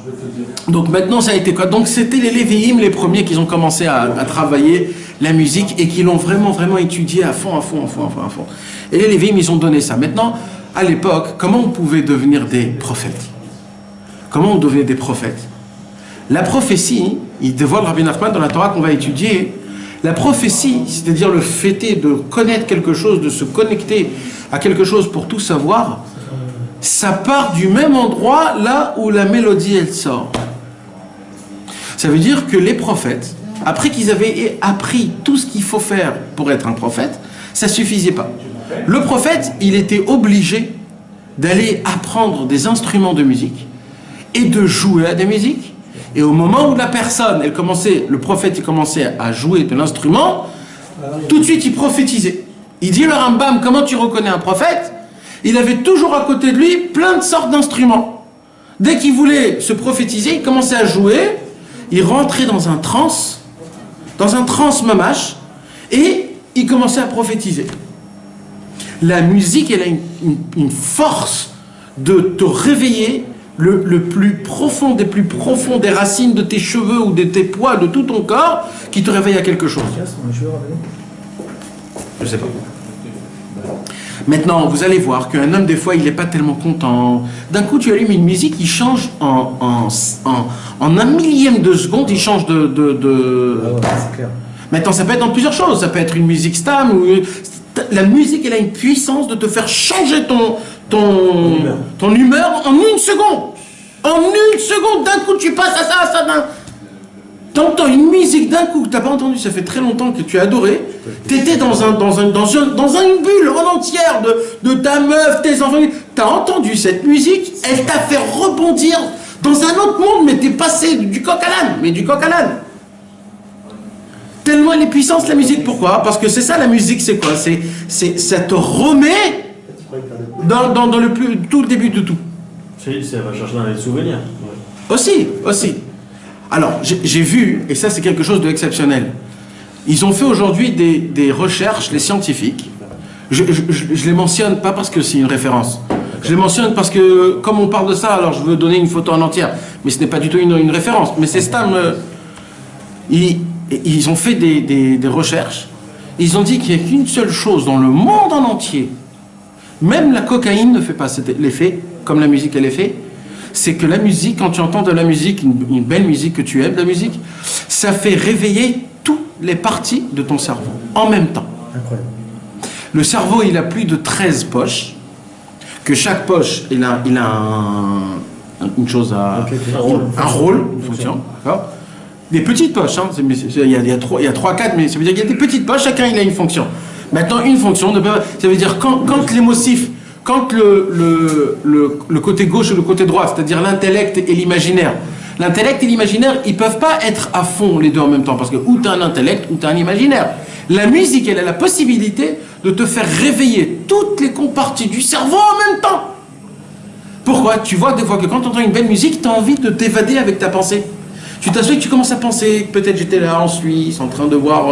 Donc maintenant, ça a été quoi? Donc c'était les Lévi'im, les premiers qui ont commencé à travailler la musique et qui l'ont vraiment étudié à fond. Et les Lévi'im, ils ont donné ça. Maintenant, à l'époque, comment on pouvait devenir des prophètes? Comment on devenait des prophètes? La prophétie, il dévoile Rabbi Nachman dans la Torah qu'on va étudier. La prophétie, c'est-à-dire le fait de connaître quelque chose, de se connecter à quelque chose pour tout savoir, ça part du même endroit là où la mélodie elle sort. Ça veut dire que les prophètes, après qu'ils avaient appris tout ce qu'il faut faire pour être un prophète, ça suffisait pas. Le prophète, il était obligé d'aller apprendre des instruments de musique et de jouer à des musiques. Et au moment où la personne, le prophète, il commençait à jouer de l'instrument, tout de suite il prophétisait. Il dit le Rambam, comment tu reconnais un prophète? Il avait toujours à côté de lui plein de sortes d'instruments. Dès qu'il voulait se prophétiser, il commençait à jouer, il rentrait dans un trance mamash, et il commençait à prophétiser. La musique, elle a une force de te réveiller le plus profond des racines de tes cheveux ou de tes poils, de tout ton corps, qui te réveille à quelque chose. Je sais pas. Maintenant, vous allez voir qu'un homme, des fois, il n'est pas tellement content. D'un coup, tu allumes une musique, il change en un millième de seconde, il change de... c'est clair. Maintenant, ça peut être dans plusieurs choses. Ça peut être une musique stam. La musique, elle a une puissance de te faire changer ton humeur en une seconde. En une seconde, d'un coup, tu passes à ça. T'entends une musique d'un coup que t'as pas entendu, ça fait très longtemps que tu as adoré. T'étais dans une bulle en entière de ta meuf, tes enfants. T'as entendu cette musique, elle t'a fait rebondir dans un autre monde, mais t'es passé du coq à l'âne. Mais du coq à l'âne. Tellement elle est puissante la musique. Pourquoi? Parce que c'est ça la musique, c'est quoi? Ça te remet dans tout le début de tout. Ça va chercher dans les souvenirs. Aussi. Alors, j'ai vu, et ça c'est quelque chose d'exceptionnel, ils ont fait aujourd'hui des recherches, les scientifiques. Je les mentionne pas parce que c'est une référence. Je les mentionne parce que, comme on parle de ça, alors je veux donner une photo en entière. Mais ce n'est pas du tout une référence. Mais c'est Stam. Ils ont fait des recherches. Ils ont dit qu'il n'y a qu'une seule chose dans le monde en entier. Même la cocaïne ne fait pas l'effet, comme la musique elle est fait. C'est que la musique, quand tu entends de la musique, une belle musique que tu aimes, la musique, ça fait réveiller toutes les parties de ton cerveau en même temps. Incroyable. Le cerveau, il a plus de 13 poches, que chaque poche, il a une chose à... un rôle, une fonction, d'accord? Des petites poches, hein, il y a 3, 4, mais ça veut dire qu'il y a des petites poches, chacun il a une fonction. Maintenant, une fonction, ça veut dire quand l'émotif, quand le côté gauche et le côté droit, c'est-à-dire l'intellect et l'imaginaire, l'intellect et l'imaginaire, ils ne peuvent pas être à fond les deux en même temps, parce que ou tu as un intellect ou tu as un imaginaire. La musique, elle a la possibilité de te faire réveiller toutes les parties du cerveau en même temps. Pourquoi? Tu vois des fois que quand tu entends une belle musique, tu as envie de t'évader avec ta pensée. Tu t'assois et tu commences à penser, peut-être j'étais là en Suisse, en train de voir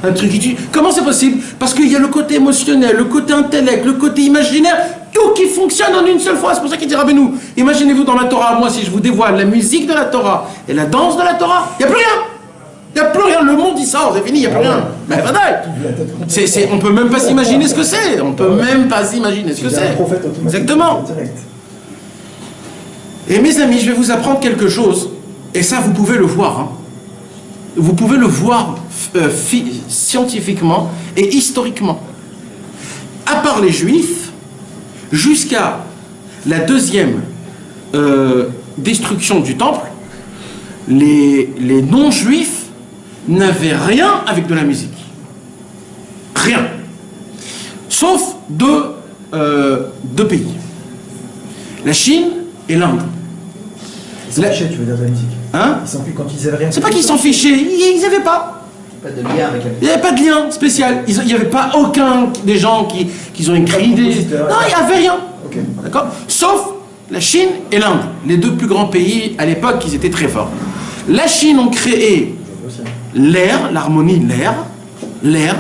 un truc. Comment c'est possible? Parce qu'il y a le côté émotionnel, le côté intellect, le côté imaginaire, tout qui fonctionne en une seule fois. C'est pour ça qu'il dit Rabbeinu, imaginez-vous dans la Torah, moi si je vous dévoile la musique de la Torah et la danse de la Torah, il n'y a plus rien. Il n'y a plus rien, le monde il sort, c'est fini, il n'y a plus rien. Mais on peut même pas s'imaginer ce que c'est. On peut même pas s'imaginer ce que c'est. Exactement. Et mes amis, je vais vous apprendre quelque chose. Et ça, vous pouvez le voir. Hein. Vous pouvez le voir scientifiquement et historiquement. À part les Juifs, jusqu'à la deuxième destruction du temple, les non-juifs n'avaient rien avec de la musique. Rien. Sauf deux pays. La Chine et l'Inde. Ils s'en fichaient, tu veux dire, de la musique. Hein? Quand ils avaient rien. C'est pas qu'ils s'en fichaient, ils n'avaient pas. Pas de lien avec la musique. Il n'y avait pas de lien spécial. Il n'y avait pas aucun des gens qui ont écrit des... Non, il n'y avait rien. Okay. D'accord? Sauf la Chine et l'Inde. Les deux plus grands pays, à l'époque, ils étaient très forts. La Chine ont créé l'air, l'harmonie, l'air.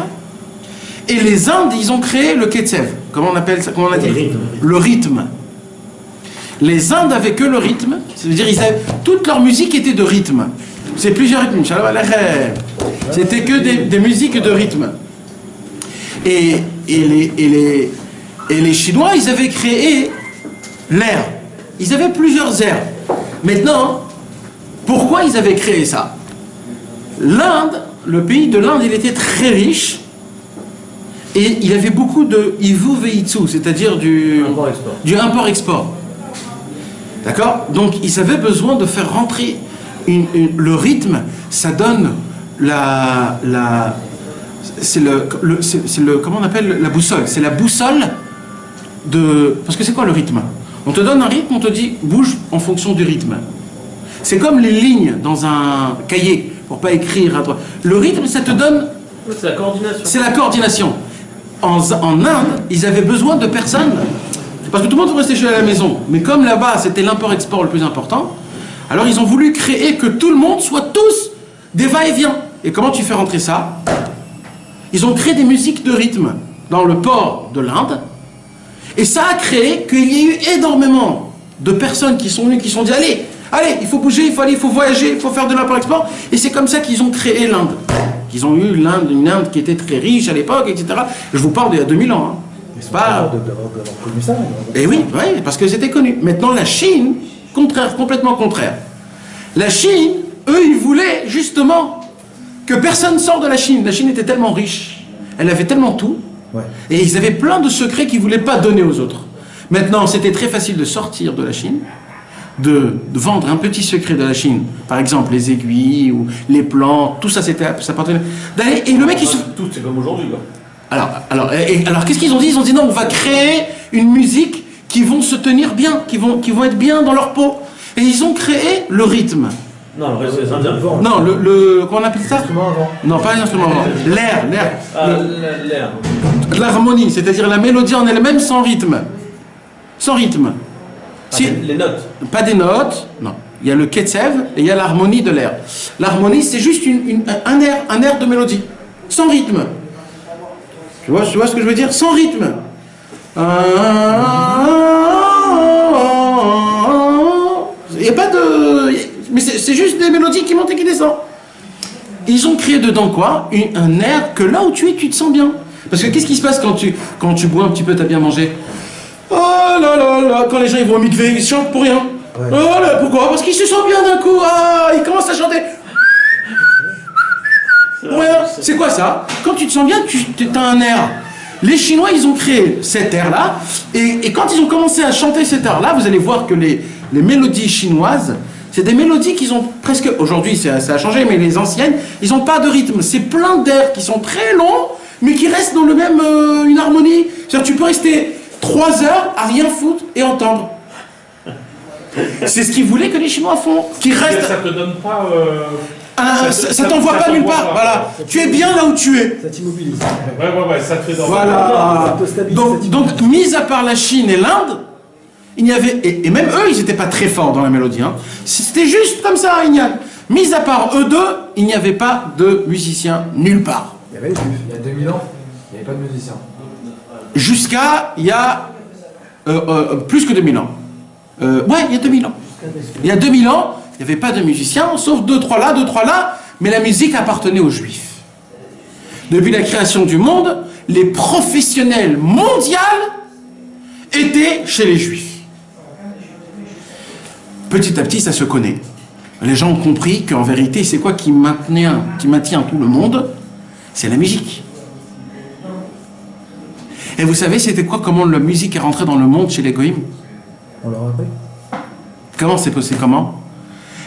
Et les Indes, ils ont créé le ketsev. Comment on appelle ça? Comment on a dit? Le rythme. Les Indes avaient que le rythme, c'est-à-dire toute leur musique était de rythme. C'est plusieurs rythmes. C'était que des musiques de rythme. Et les Chinois, ils avaient créé l'air. Ils avaient plusieurs airs. Maintenant, pourquoi ils avaient créé ça? L'Inde, le pays de l'Inde, il était très riche. Et il avait beaucoup de Ivu Veitsu, c'est-à-dire du import-export. D'accord? Donc ils avaient besoin de faire rentrer le rythme, ça donne comment on appelle la boussole? C'est la boussole de... Parce que c'est quoi le rythme? On te donne un rythme, on te dit bouge en fonction du rythme. C'est comme les lignes dans un cahier, pour pas écrire à droite. Le rythme, ça te donne... C'est la coordination. C'est la coordination. En Inde, ils avaient besoin de personnes... Parce que tout le monde veut rester chez à la maison. Mais comme là-bas, c'était l'import-export le plus important, alors ils ont voulu créer que tout le monde soit tous des va-et-vient. Et comment tu fais rentrer ça? Ils ont créé des musiques de rythme dans le port de l'Inde. Et ça a créé qu'il y a eu énormément de personnes qui sont venues, qui se sont dit allez, il faut bouger, il faut voyager, il faut faire de l'import-export. Et c'est comme ça qu'ils ont créé l'Inde. Ils ont eu une Inde qui était très riche à l'époque, etc. Je vous parle d'il y a 2000 ans. Hein. C'est pas d'avoir connu ça. Et oui, parce que c'était connu. Maintenant, la Chine, complètement contraire. La Chine, eux, ils voulaient justement que personne sorte de la Chine. La Chine était tellement riche, elle avait tellement tout, et ils avaient plein de secrets qu'ils ne voulaient pas donner aux autres. Maintenant, c'était très facile de sortir de la Chine, de vendre un petit secret de la Chine, par exemple les aiguilles ou les plantes, tout ça, ça appartenait. Et le mec, Tout, c'est comme aujourd'hui, quoi. Alors, qu'est-ce qu'ils ont dit? Ils ont dit non, on va créer une musique qui vont se tenir bien, qui vont être bien dans leur peau. Et ils ont créé le rythme. Non, le reste, c'est les Indiens. Non, comment on appelle ça? L'instrument avant. Non, pas l'instrument avant. L'air. L'air. L'harmonie, c'est-à-dire la mélodie en elle-même sans rythme. Sans rythme. Les notes. Pas des notes, non. Il y a le ketsev et il y a l'harmonie de l'air. L'harmonie, c'est juste un air de mélodie, sans rythme. Tu vois ce que je veux dire? Sans rythme. Il n'y a pas de... Mais c'est juste des mélodies qui montent et qui descendent. Ils ont créé dedans quoi? Un air que là où tu es, tu te sens bien. Parce que qu'est-ce qui se passe quand tu bois un petit peu, t'as bien mangé? Oh là là là, quand les gens ils vont au mikvé, ils chantent pour rien. Oh là, pourquoi? Parce qu'ils se sentent bien d'un coup. Ah, ils commencent à chanter. Ouais, c'est quoi ça? Quand tu te sens bien, tu as un air. Les Chinois, ils ont créé cet air-là, et quand ils ont commencé à chanter cet air-là, vous allez voir que les mélodies chinoises, c'est des mélodies qu'ils ont presque... Aujourd'hui, ça a changé, mais les anciennes, ils n'ont pas de rythme. C'est plein d'airs qui sont très longs, mais qui restent dans le même... une harmonie. C'est-à-dire tu peux rester 3 heures à rien foutre et entendre. C'est ce qu'ils voulaient que les Chinois font. Qui restent... Ça te donne pas... ça t'envoie pas nulle part. Voilà. Tu es bien là où tu es. Ça t'immobilise. Ouais, ça te fait dans Voilà. Ça te stabilise, Donc, mis à part la Chine et l'Inde, il n'y avait, et même eux, ils n'étaient pas très forts dans la mélodie. Hein. C'était juste comme ça, mis à part eux deux, il n'y avait pas de musiciens nulle part. Il y avait les juifs. Il y a 2000 ans, il n'y avait pas de musicien. Jusqu'à il y a plus que 2000 ans. Ouais, il y a 2000 ans. Il y a 2000 ans, il n'y avait pas de musiciens, sauf 2-3 là, mais la musique appartenait aux Juifs. Depuis la création du monde, les professionnels mondiaux étaient chez les Juifs. Petit à petit, ça se connaît. Les gens ont compris qu'en vérité, c'est quoi qui maintient tout le monde? C'est la musique. Et vous savez, c'était quoi, comment la musique est rentrée dans le monde chez les Goïms? On leur a appris. Comment c'est possible? Comment?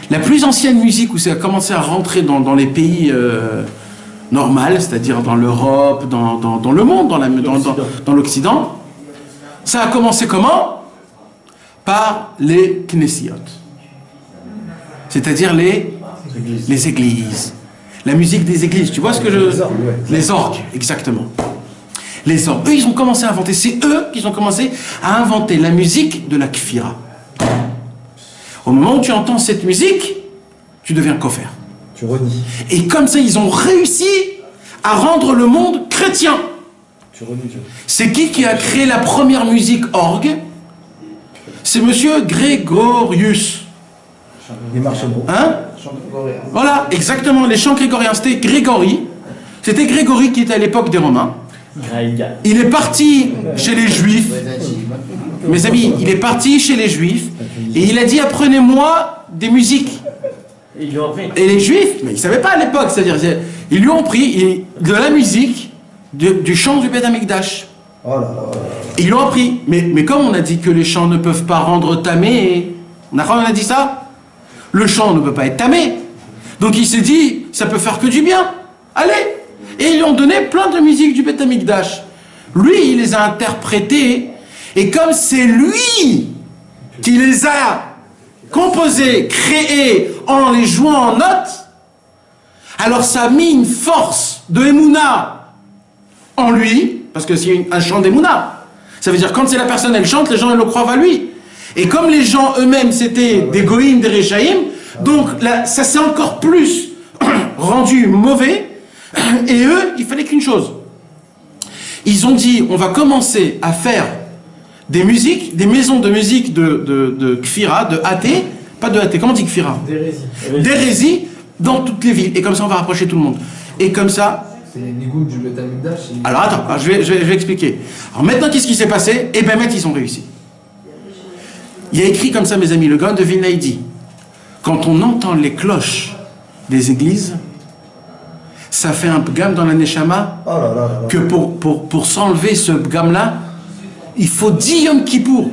La plus ancienne musique où ça a commencé à rentrer dans les pays normaux, c'est-à-dire dans l'Europe, dans le monde, dans l'Occident, ça a commencé comment? Par les knessiyot. C'est-à-dire les églises. La musique des églises. Tu vois ce que je... Les orgues, ouais. Les orgues, exactement. Les orgues. Eux, ils ont commencé à inventer. C'est eux qui ont commencé à inventer la musique de la kfira. Au moment où tu entends cette musique, tu deviens koffer. Tu renies. Et comme ça, ils ont réussi à rendre le monde chrétien. Tu renies Dieu. C'est qui a créé la première musique orgue? C'est monsieur Grégorius. Les marchenaux. Hein? Voilà, exactement. Les chants grégoriens, c'était Grégory. C'était Grégory qui était à l'époque des Romains. Il est parti chez les Juifs. Mes amis, il est parti chez les Juifs et il a dit apprenez-moi des musiques. Ils lui ont appris. Et les Juifs, mais ils ne savaient pas à l'époque, c'est-à-dire ils lui ont pris de la musique du chant du Beth Amikdash. Oh là là. Ils l'ont appris. Mais comme on a dit que les chants ne peuvent pas rendre tamé, on a dit ça? Le chant ne peut pas être tamé. Donc il s'est dit, ça peut faire que du bien. Allez. Et ils lui ont donné plein de musiques du Beth Amikdash. Lui, il les a interprétées. Et comme c'est lui qui les a composés, créés, en les jouant en notes, alors ça a mis une force de Emouna en lui, parce que c'est un chant d'Emouna. Ça veut dire quand c'est la personne, elle chante, les gens, elles le croient à lui. Et comme les gens eux-mêmes, c'était des goïms, des réchaïm, donc là, ça s'est encore plus rendu mauvais. Et eux, il fallait qu'une chose. Ils ont dit, on va commencer à faire des musiques, des maisons de musique de Kfira, de athée, pas de athée, comment on dit Kfira? D'hérésie dans toutes les villes. Et comme ça, on va rapprocher tout le monde. Et comme ça... C'est les nigouns du Beth Amikdash. Alors attends, je vais expliquer. Alors maintenant, qu'est-ce qui s'est passé? Eh bien, ils ont réussi. Il y a écrit comme ça, mes amis, le gars de Vilna, il dit, quand on entend les cloches des églises, ça fait un pgam dans la Neshama, Oh là là là là. que pour s'enlever ce pgam-là, il faut 10 Yom Kippour.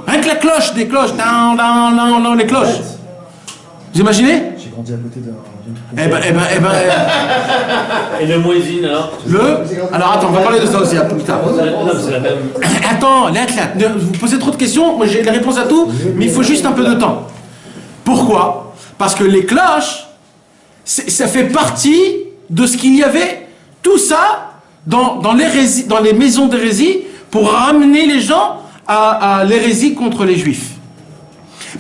Rien que la cloche, des cloches, les cloches. Vous imaginez? J'ai grandi à côté d'un... Et le muezzin alors? Alors attends, on va parler de ça aussi plus tard. C'est la même. Attends, vous posez trop de questions, moi j'ai les réponses à tout, mais il faut juste un peu de temps. Pourquoi? Parce que les cloches, ça fait partie de ce qu'il y avait, tout ça, dans les maisons d'hérésie, pour ramener les gens à l'hérésie contre les juifs.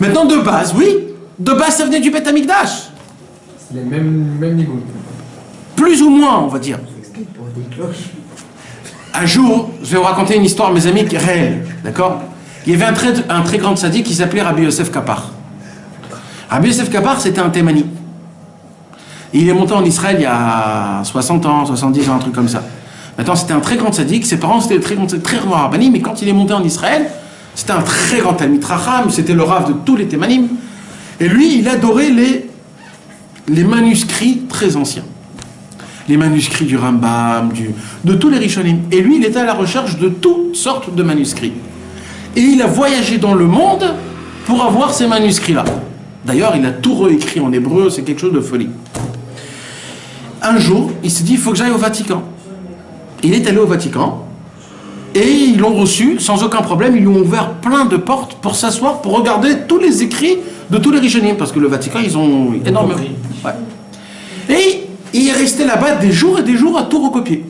Maintenant, de base, oui, de base ça venait du Beth Amikdash. C'est les mêmes nigouns. Plus ou moins, on va dire. Un jour, je vais vous raconter une histoire, mes amis, réelle, d'accord? Il y avait un très grand sadique qui s'appelait Rabbi Yosef Kapar. Rabbi Yosef Kapar, c'était un Thémani. Il est monté en Israël il y a 60 ans, 70 ans, un truc comme ça. Maintenant, c'était un très grand sadique, ses parents c'était très grands rabbini, mais quand il est monté en Israël, c'était un très grand Talmid Racham, c'était le rav de tous les Thémanim. Et lui, il adorait les manuscrits très anciens. Les manuscrits du Rambam, de tous les Rishonim. Et lui, il était à la recherche de toutes sortes de manuscrits. Et il a voyagé dans le monde pour avoir ces manuscrits-là. D'ailleurs, il a tout réécrit en hébreu, c'est quelque chose de folie. Un jour, il s'est dit, il faut que j'aille au Vatican. Il est allé au Vatican, et il a vu un très grand Talmid Chacham, Rabbi Yosef Kapar, qui Et ils l'ont reçu sans aucun problème. Ils lui ont ouvert plein de portes pour s'asseoir, pour regarder tous les écrits de tous les Rishonim, parce que le Vatican, ils ont énormément. Ouais. Et il est resté là-bas des jours et des jours à tout recopier.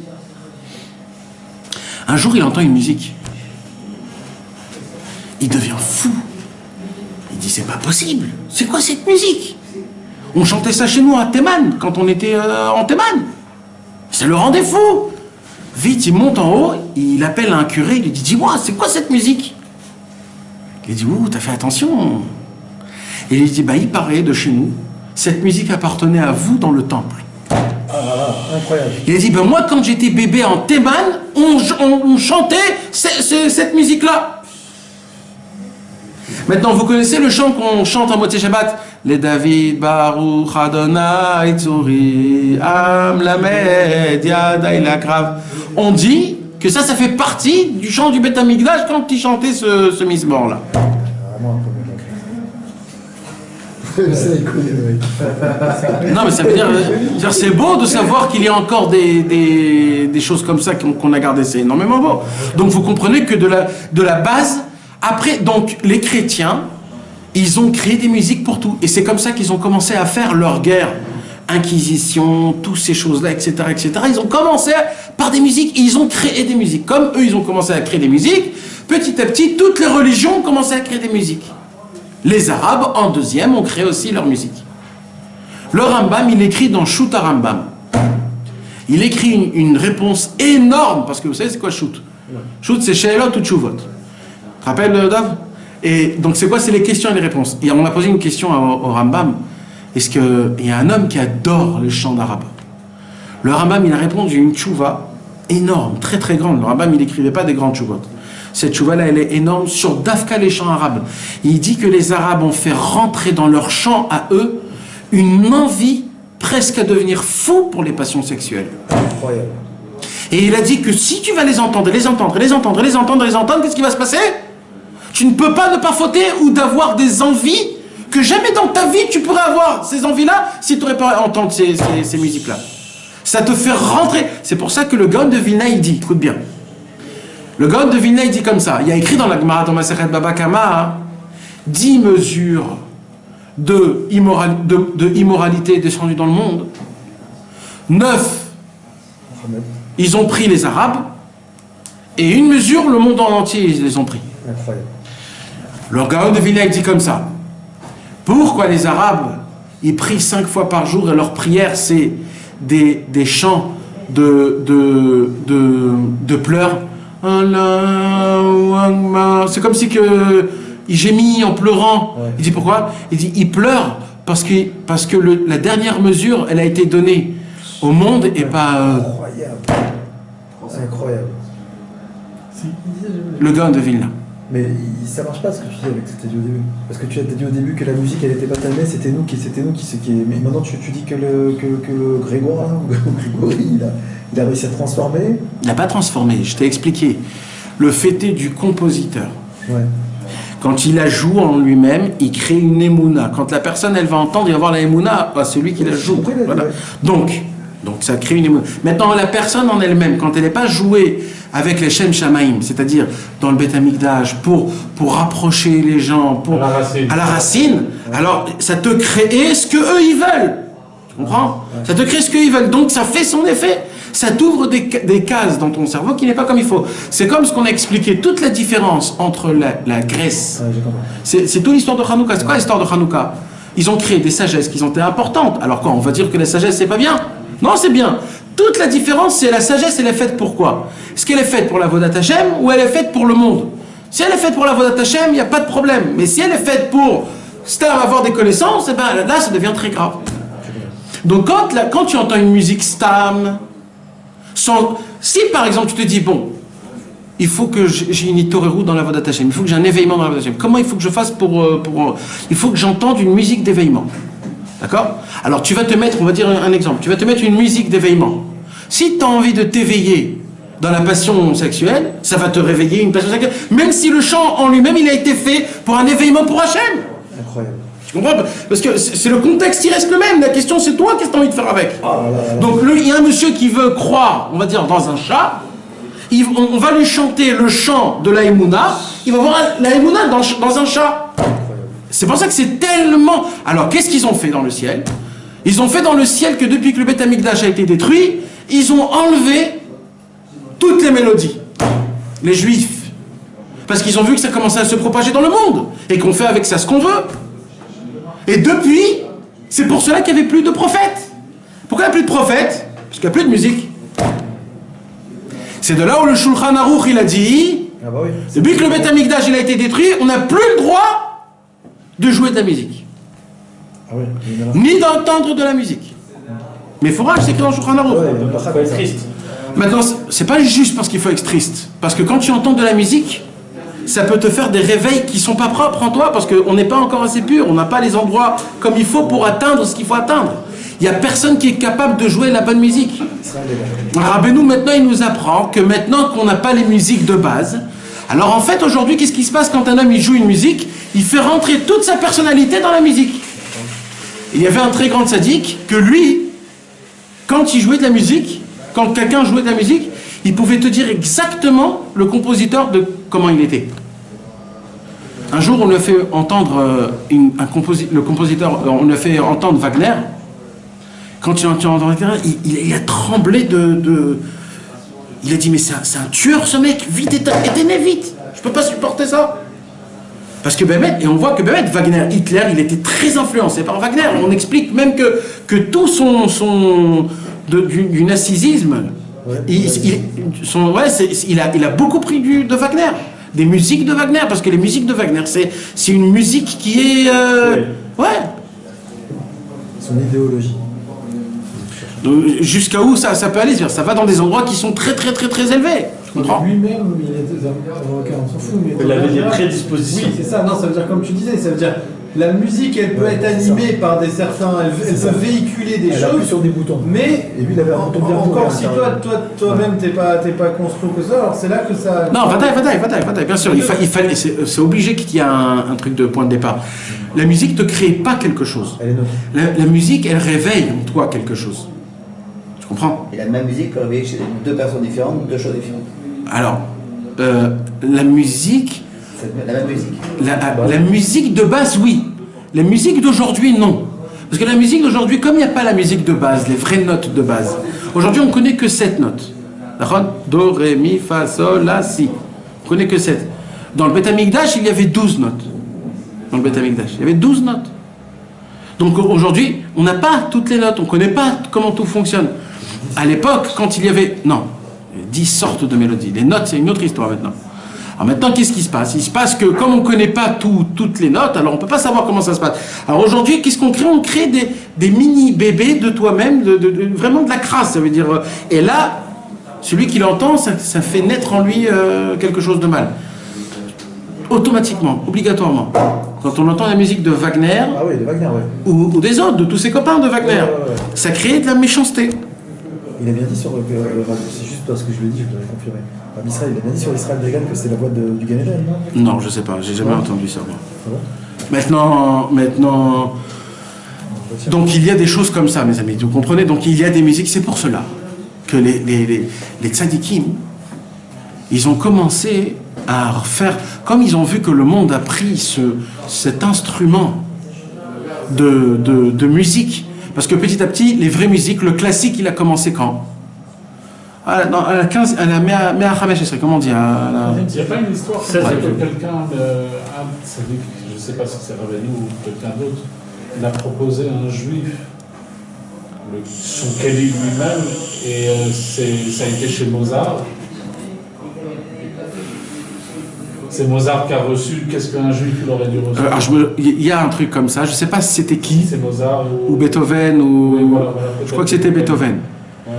Un jour, il entend une musique. Il devient fou. Il dit, c'est pas possible. C'est quoi cette musique? On chantait ça chez nous à Théman, quand on était en Théman. Ça le rendait fou. Vite, il monte en haut, il appelle un curé, il lui dit, dis-moi, c'est quoi cette musique? Il dit, ouh, t'as fait attention. Et il lui dit, bah, il paraît de chez nous, cette musique appartenait à vous dans le temple. Ah, incroyable. Il a dit, ben moi, quand j'étais bébé en Théman, on chantait cette musique-là. Maintenant, vous connaissez le chant qu'on chante en Motzei Shabbat? Les David, Baruch, Adonai, Tzuri, Am, Lamed, Yadai, Lakrav. On dit que ça fait partie du chant du Beth Amikdash quand ils chantaient ce Mizmor-là. Vraiment un peu ça, il connaît le mec. Non, mais ça veut dire c'est beau de savoir qu'il y a encore des choses comme ça qu'on a gardées. C'est énormément beau. Donc vous comprenez que de la base, après, donc les chrétiens, ils ont créé des musiques pour tout. Et c'est comme ça qu'ils ont commencé à faire leur guerre. Inquisition, toutes ces choses-là, etc., etc. Ils ont commencé par des musiques, ils ont créé des musiques. Comme eux, ils ont commencé à créer des musiques, petit à petit, toutes les religions ont commencé à créer des musiques. Les Arabes, en deuxième, ont créé aussi leur musique. Le Rambam, il écrit dans Shut Rambam. Il écrit une réponse énorme, parce que vous savez, c'est quoi Shut? Shut, c'est She'elot ou Tshuvot. Tu te rappelles, Dave? Et donc, c'est quoi? C'est les questions et les réponses. Et on a posé une question au Rambam. Est-ce qu'il y a un homme qui adore les chants d'arabe? Le Rambam, il a répondu une tchouva énorme, très très grande. Le Rambam, il n'écrivait pas des grandes tchouvot. Cette tchouva-là, elle est énorme sur Dafka, les chants arabes. Il dit que les Arabes ont fait rentrer dans leurs chants à eux une envie presque à devenir fou pour les passions sexuelles. Incroyable. Et il a dit que si tu vas les entendre, qu'est-ce qui va se passer? Tu ne peux pas ne pas fauter ou d'avoir des envies que jamais dans ta vie tu pourrais avoir ces envies-là si tu n'aurais pas entendu ces musiques-là. Ça te fait rentrer. C'est pour ça que le Gaon de Vilna, il dit, écoute bien. Le Gaon de Vilna, il dit comme ça. Il y a écrit dans la Gemara, dans Masechet Baba Kama, 10 mesures de immoralité descendues dans le monde. 9, ils ont pris les Arabes. Et une mesure, le monde en entier, ils les ont pris. Incroyable. Le Gaon de Vilna, il dit comme ça. Pourquoi les Arabes, ils prient 5 fois par jour et leur prière, c'est des chants de pleurs? C'est comme si il gémit en pleurant. Ouais. Il dit pourquoi? Il dit il pleure parce que la dernière mesure, elle a été donnée au monde et pas... Incroyable. C'est incroyable. Le Gaon de Vilna. Mais ça marche pas ce que tu dis avec ce que tu as dit au début. Parce que tu as dit au début que la musique elle était pas talmée, c'était nous qui. Mais maintenant tu dis que le Grégoire, là, ou Grégory, il a réussi à transformer. Il n'a pas transformé, je t'ai expliqué. Le fêté du compositeur. Ouais. Quand il la joue en lui-même, il crée une émouna. Quand la personne elle va entendre, il va voir la émouna à celui qui la joue. Voilà. Donc ça crée une émouna. Maintenant la personne en elle-même, quand elle n'est pas jouée avec les Shem Shamaim, c'est-à-dire dans le Beth Amikdash, pour rapprocher les gens, à la racine, alors ça te crée ce que eux ils veulent. Tu comprends? Ça te crée ce qu'ils veulent. Donc ça fait son effet. Ça t'ouvre des cases dans ton cerveau qui n'est pas comme il faut. C'est comme ce qu'on a expliqué, toute la différence entre la Grèce. C'est toute l'histoire de Hanouka. C'est quoi l'histoire de Hanouka? Ils ont créé des sagesses qui ont été importantes. Alors quoi, on va dire que la sagesse c'est pas bien? Non, c'est bien. Toute la différence, c'est la sagesse, elle est faite pour quoi? Est-ce qu'elle est faite pour la Vodat Hashem ou elle est faite pour le monde? Si elle est faite pour la Vodat Hashem, il n'y a pas de problème. Mais si elle est faite pour avoir des connaissances, eh ben, là, ça devient très grave. Donc quand tu entends une musique stam, si par exemple tu te dis, bon, il faut que j'ai une itorérou dans la Vodat Hashem, il faut que j'ai un éveillement dans la Vodat Hashem, comment il faut que je fasse il faut que j'entende une musique d'éveillement. D'accord? Alors tu vas te mettre, on va dire un exemple, tu vas te mettre une musique d'éveillement. Si tu as envie de t'éveiller dans la passion sexuelle, ça va te réveiller une passion sexuelle, même si le chant en lui-même, il a été fait pour un éveillement pour Hachem. Incroyable. Tu comprends? Parce que c'est le contexte, il reste le même. La question, c'est toi, qu'est-ce que tu as envie de faire avec? Donc il y a un monsieur qui veut croire, on va dire, dans un chat, On va lui chanter le chant de la Emouna, il va voir la Emouna dans un chat. C'est pour ça que c'est tellement... Alors, qu'est-ce qu'ils ont fait dans le ciel? Ils ont fait dans le ciel que depuis que le Beth Amikdash a été détruit, ils ont enlevé toutes les mélodies. Les Juifs. Parce qu'ils ont vu que ça commençait à se propager dans le monde. Et qu'on fait avec ça ce qu'on veut. Et depuis, c'est pour cela qu'il n'y avait plus de prophètes. Pourquoi il n'y a plus de prophètes? Parce qu'il n'y a plus de musique. C'est de là où le Shulchan Aruch il a dit, Ah bah oui. depuis que le Beth Amikdash il a été détruit, on n'a plus le droit de jouer de la musique. Ah oui. Ni d'entendre de la musique. Mais il faudra, c'est écrit dans le Shulchan Aruch. Faut être triste. Maintenant, c'est pas juste parce qu'il faut être triste. Parce que quand tu entends de la musique, ça peut te faire des réveils qui sont pas propres en toi, parce qu'on n'est pas encore assez pur, on n'a pas les endroits comme il faut pour atteindre ce qu'il faut atteindre. Il n'y a personne qui est capable de jouer la bonne musique. Rabbeinu, maintenant, il nous apprend que maintenant qu'on n'a pas les musiques de base, alors en fait, aujourd'hui, qu'est-ce qui se passe quand un homme il joue une musique? Il fait rentrer toute sa personnalité dans la musique. Il y avait un très grand sadique que lui, quand il jouait de la musique, quand quelqu'un jouait de la musique, il pouvait te dire exactement le compositeur de comment il était. Un jour, on lui a fait entendre le compositeur, on lui a fait entendre Wagner. Quand tu entends Wagner, il a tremblé il a dit, mais c'est un tueur ce mec, vite, éteignez vite, je peux pas supporter ça. Parce que et on voit que Wagner, Hitler, il était très influencé par Wagner. On explique même que tout du narcissisme, il a beaucoup pris de Wagner, des musiques de Wagner, parce que les musiques de Wagner, c'est une musique qui est... Son idéologie. Donc, jusqu'à où ça peut aller? Ça va dans des endroits qui sont très très très très élevés. Tu comprends? Lui-même, il était avocat, on s'en fout. Mais Il avait des prédispositions. Oui, c'est ça. Non, ça veut dire, comme tu disais, ça veut dire la musique, elle peut être animée par certains, elle peut véhiculer des Elle appuie choses. sur des boutons. Mais Et lui, il avait un bouton bien encore si toi-même t'es pas construit que ça, alors c'est là que ça. Non, Vadaï, bien sûr, c'est obligé qu'il y ait un truc de point de départ. La musique ne crée pas quelque chose. Elle est neutre. La musique, elle réveille en toi quelque chose. Tu comprends? Et la même musique peut réveiller chez deux personnes différentes, deux choses différentes. Alors, la musique... La même musique. La musique de base, oui. La musique d'aujourd'hui, non. Parce que la musique d'aujourd'hui, comme il n'y a pas la musique de base, les vraies notes de base, aujourd'hui on ne connaît que 7 notes. Do, Ré, Mi, Fa, Sol, La, Si. On ne connaît que 7. Dans le Beth Amikdash, il y avait 12 notes. Dans le Beth Amikdash, il y avait 12 notes. Donc aujourd'hui, on n'a pas toutes les notes, on ne connaît pas comment tout fonctionne. À l'époque, quand il y avait... Non, 10 sortes de mélodies. Les notes, c'est une autre histoire maintenant. Alors maintenant, qu'est-ce qui se passe? Il se passe que comme on ne connaît pas toutes les notes, alors on ne peut pas savoir comment ça se passe. Alors aujourd'hui, qu'est-ce qu'on crée? On crée des mini-bébés de toi-même, vraiment de la crasse, ça veut dire... Et là, celui qui l'entend, ça fait naître en lui quelque chose de mal. Automatiquement, obligatoirement. Quand on entend la musique de Wagner, Ah oui, de Wagner, ouais. ou des autres, de tous ses copains de Wagner, Ouais. ça crée de la méchanceté. Il a bien dit sur... c'est juste parce que je le dis, je devrais confirmer. Israël, il a bien dit sur Israël Reagan que c'était la voix du Gan Eden, non? Non, je sais pas, j'ai jamais entendu ça, moi. Ah bon? Maintenant... Donc il y a des choses comme ça, mes amis, vous comprenez? Donc il y a des musiques, c'est pour cela que les tzadikim, ils ont commencé à faire, comme ils ont vu que le monde a pris cet instrument de musique, parce que petit à petit, les vraies musiques, le classique, il a commencé quand? À la Mea Hamesh, comment on dit? Il n'y a pas une histoire C'est comme ça ça. que quelqu'un, je ne sais pas si c'est Rabbeinu ou quelqu'un d'autre, il a proposé à un juif son Kelly lui-même, et ça a été chez Mozart. C'est Mozart qui a reçu, qu'est-ce qu'un juif il aurait dû recevoir? Il y a un truc comme ça, je ne sais pas si c'était qui, C'est Mozart ou Beethoven, ou... Oui, voilà, je crois que c'était Beethoven. Ouais.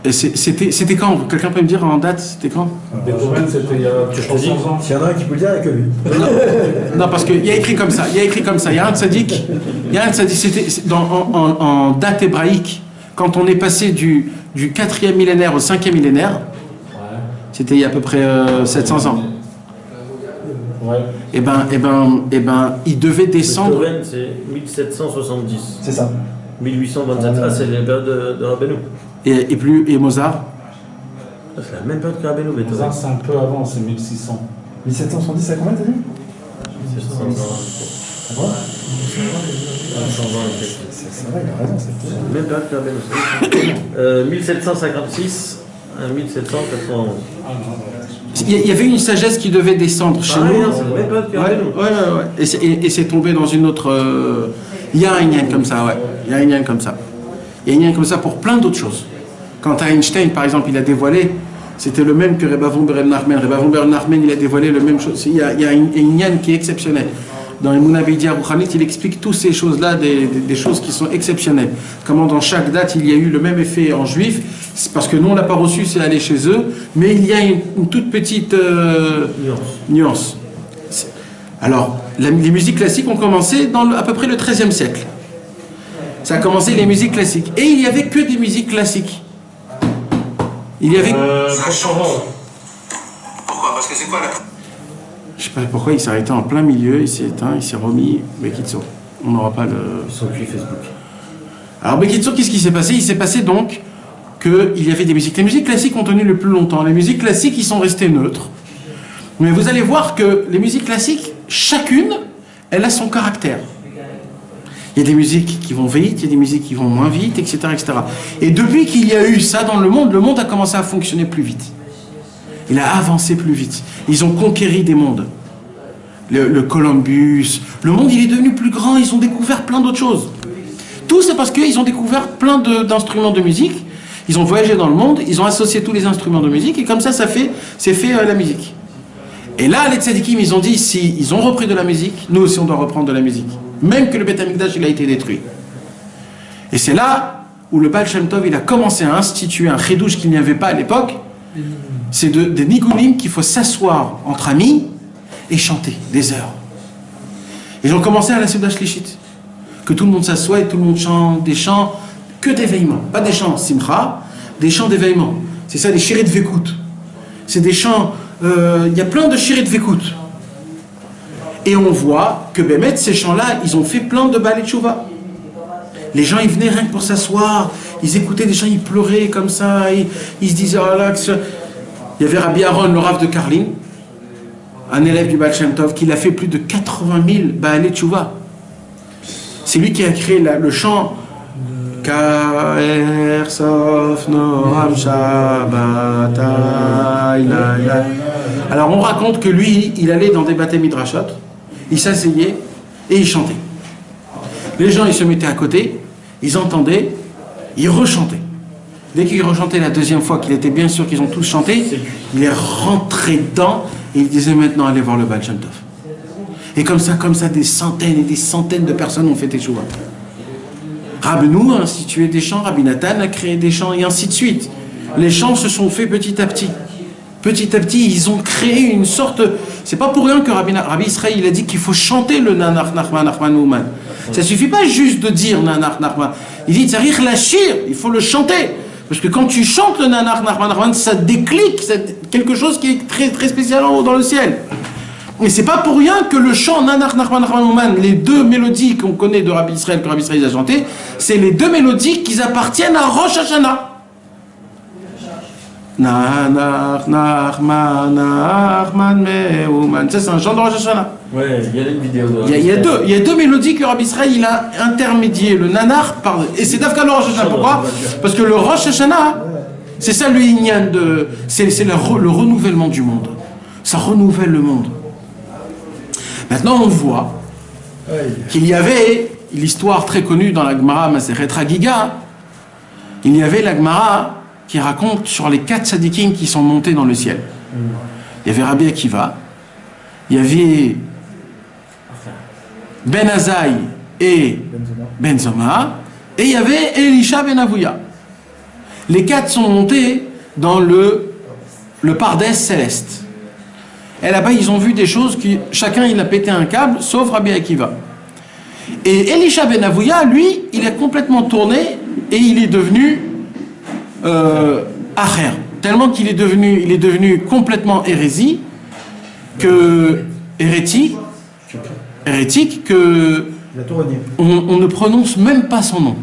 Et c'était quand? Quelqu'un peut me dire en date, c'était quand? Beethoven, c'était il y a 300 ans. S'il y en a un qui peut le dire, il n'y a que lui. Non, parce qu'il y a écrit comme ça, il y a un tzaddik, c'était en date hébraïque, quand on est passé du 4e millénaire au 5e millénaire, Ouais. c'était il y a à peu près 700 ans. Ouais. Et ben, il devait descendre... Beethoven, c'est 1770. C'est ça. 1827, c'est les périodes de Rabbeinu. Et Mozart, C'est la même période que Rabbeinu, Les uns, c'est un peu avant, c'est 1600. 1770, à combien t'as dit 720. Ah bon 720 et quelques. C'est vrai, il a raison, c'est C'est la même période que Rabbeinu. 1756 à 1791. Ah non, Il y avait une sagesse qui devait descendre chez Pareil, nous. hein, c'est la même période que Ouais, Rabbeinu. ouais. Et c'est tombé dans une autre. Il y a un yin comme ça, ouais. Il y a un yin comme ça. Il y a un yin comme ça pour plein d'autres choses. Quand Einstein, par exemple, il a dévoilé, c'était le même que Rebbe von Ber Nachman. Rebbe von Ber Nachman, il a dévoilé le même chose. Il y a un yin qui est exceptionnel. Dans les Mouna-Bidia Rouchanit, il explique toutes ces choses-là, des choses qui sont exceptionnelles. Comment dans chaque date, il y a eu le même effet en juif. C'est parce que nous, on l'a pas reçu, c'est aller chez eux. Mais il y a une toute petite nuance. Alors, les musiques classiques ont commencé dans à peu près le XIIIe siècle. Ça a commencé les musiques classiques. Et il n'y avait que des musiques classiques. Il y avait... Ça change. Pourquoi? Parce que c'est quoi la... Je sais pas pourquoi il s'est arrêté en plein milieu, il s'est éteint, il s'est remis. Bekitso. On n'aura pas le... Ils sont plus Facebook. Alors Bekitso, qu'est-ce qui s'est passé? Il s'est passé donc qu'il y avait des musiques. Les musiques classiques ont tenu le plus longtemps. Les musiques classiques, ils sont restés neutres. Mais vous allez voir que les musiques classiques, chacune, elle a son caractère. Il y a des musiques qui vont vite, il y a des musiques qui vont moins vite, etc., etc. Et depuis qu'il y a eu ça dans le monde a commencé à fonctionner plus vite. Il a avancé plus vite. Ils ont conquéri des mondes. Le Columbus, le monde il est devenu plus grand, ils ont découvert plein d'autres choses. Tout c'est parce qu'ils ont découvert plein d'instruments de musique, ils ont voyagé dans le monde, ils ont associé tous les instruments de musique, et comme ça, c'est fait la musique. Et là, les tzadikim, ils ont dit, si ils ont repris de la musique, nous aussi on doit reprendre de la musique. Même que le Beth Amikdash, il a été détruit. Et c'est là où le Baal Shem Tov, il a commencé à instituer un chidouche qu'il n'y avait pas à l'époque. C'est des nigunim qu'il faut s'asseoir entre amis et chanter des heures. Ils ont commencé à la Seuda Shlichit. Que tout le monde s'assoit et tout le monde chante des chants que d'éveillement. Pas des chants simcha, des chants d'éveillement. C'est ça, les shirit vekut. C'est des chants, il y a plein de shirit vekut. Et on voit que Bémet, ces chants-là, ils ont fait plein de Baalei Tshuva. Les gens, ils venaient rien que pour s'asseoir, ils écoutaient des chants, ils pleuraient comme ça, ils se disaient, oh là, il y avait Rabbi Aaron, le Rav de Karlin, un élève du Baal Shem Tov, qui a fait plus de 80 000 Baalei Tshuva. C'est lui qui a créé le chant Ka'er Sof Noam Shabbat. Alors on raconte que lui, il allait dans des bâtés midrashot, il s'asseyait et il chantait. Les gens, ils se mettaient à côté, ils entendaient, ils rechantaient. Dès qu'il rechantait la deuxième fois, qu'il était bien sûr qu'ils ont tous chanté, il est rentré dedans et il disait maintenant allez voir le Baal Shem Tov. Et comme ça, des centaines et des centaines de personnes ont fait teshuva. Rabbeinu a institué des chants, Rabbi Nathan a créé des chants et ainsi de suite. Les chants se sont faits petit à petit. Petit à petit, ils ont créé une sorte... C'est pas pour rien que Rabbi Israël il a dit qu'il faut chanter le Nanach Nachman Nachman Ouman. Ça suffit pas juste de dire Nanach Nachman. Il dit Tzarich Lashir, il faut le chanter. Parce que quand tu chantes le Nanach Nachman Nachman, ça déclic, c'est quelque chose qui est très, très spécial en haut dans le ciel. Et c'est pas pour rien que le chant Nanach Nachman Nachman Ouman, les deux mélodies qu'on connaît de Rabbi Israël, que Rabbi Israël a chanté, c'est les deux mélodies qui appartiennent à Rosh Hashanah. Nanach Nachman Nachman Meuman. Ça, c'est un chant de Rosh Hashanah. Ouais, il y a une vidéo de... Il y a deux mélodies que Rabbi Israël il a intermédié, le Nanach, et c'est d'Afka le Rosh Hashanah. Pourquoi? Parce que le Rosh Hashanah, c'est ça le Inyan de... C'est le renouvellement du monde. Ça renouvelle le monde. Maintenant, on voit qu'il y avait l'histoire très connue dans la Gemara Masechet Chagiga. Il y avait la Gemara qui raconte sur les 4 tzadikim qui sont montés dans le ciel. Il y avait Rabbi Akiva, il y avait Ben Azaï et Ben Zoma, et il y avait Elisha Ben Avouya. Les 4 sont montés dans le Pardès céleste. Et là-bas, ils ont vu des choses qui, chacun il a pété un câble, sauf Rabbi Akiva. Et Elisha Ben Avouya, lui, il a complètement tourné et il est devenu Acher. Tellement qu'il est devenu complètement hérétique, que on ne prononce même pas son nom.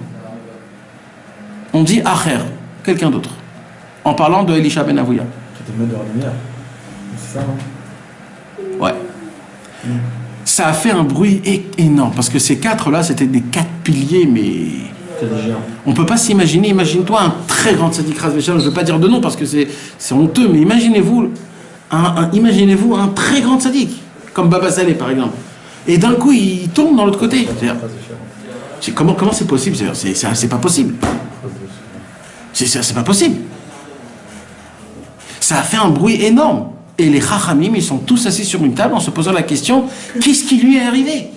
On dit Acher, quelqu'un d'autre. en parlant de Elisha Ben Avouya. C'était le maître de la lumière. C'est ça, non? Ouais. Ça a fait un bruit énorme, parce que ces 4-là, c'était des 4 piliers, mais... C'est des géants. On peut pas s'imaginer, imagine-toi un très grand Tzadik Ras V'Shalom, je ne veux pas dire de nom parce que c'est honteux, mais imaginez-vous un très grand Tzadik, comme Baba Saleh par exemple. Et d'un coup, il tombe dans l'autre côté. Comment c'est possible? C'est pas possible. C'est pas possible. Ça a fait un bruit énorme. Et les Chachamim, ils sont tous assis sur une table en se posant la question, qu'est-ce qui lui est arrivé?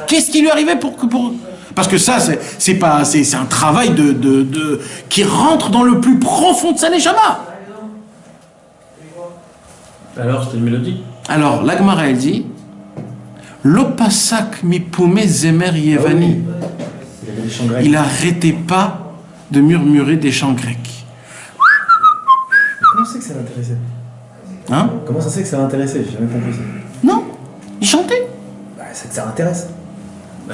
Qu'est-ce qui lui est arrivé pour... Parce que ça, c'est un travail qui rentre dans le plus profond de sa neshama. Alors, c'était une mélodie? Alors, l'Agmara, elle dit, Lopasak mipume zemer yevani. Il n'arrêtait pas de murmurer des chants grecs. Comment c'est que ça l'intéressait? Hein? Comment ça c'est que ça l'intéressait? J'ai jamais compris ça. Non, il chantait. Bah, c'est que ça l'intéresse.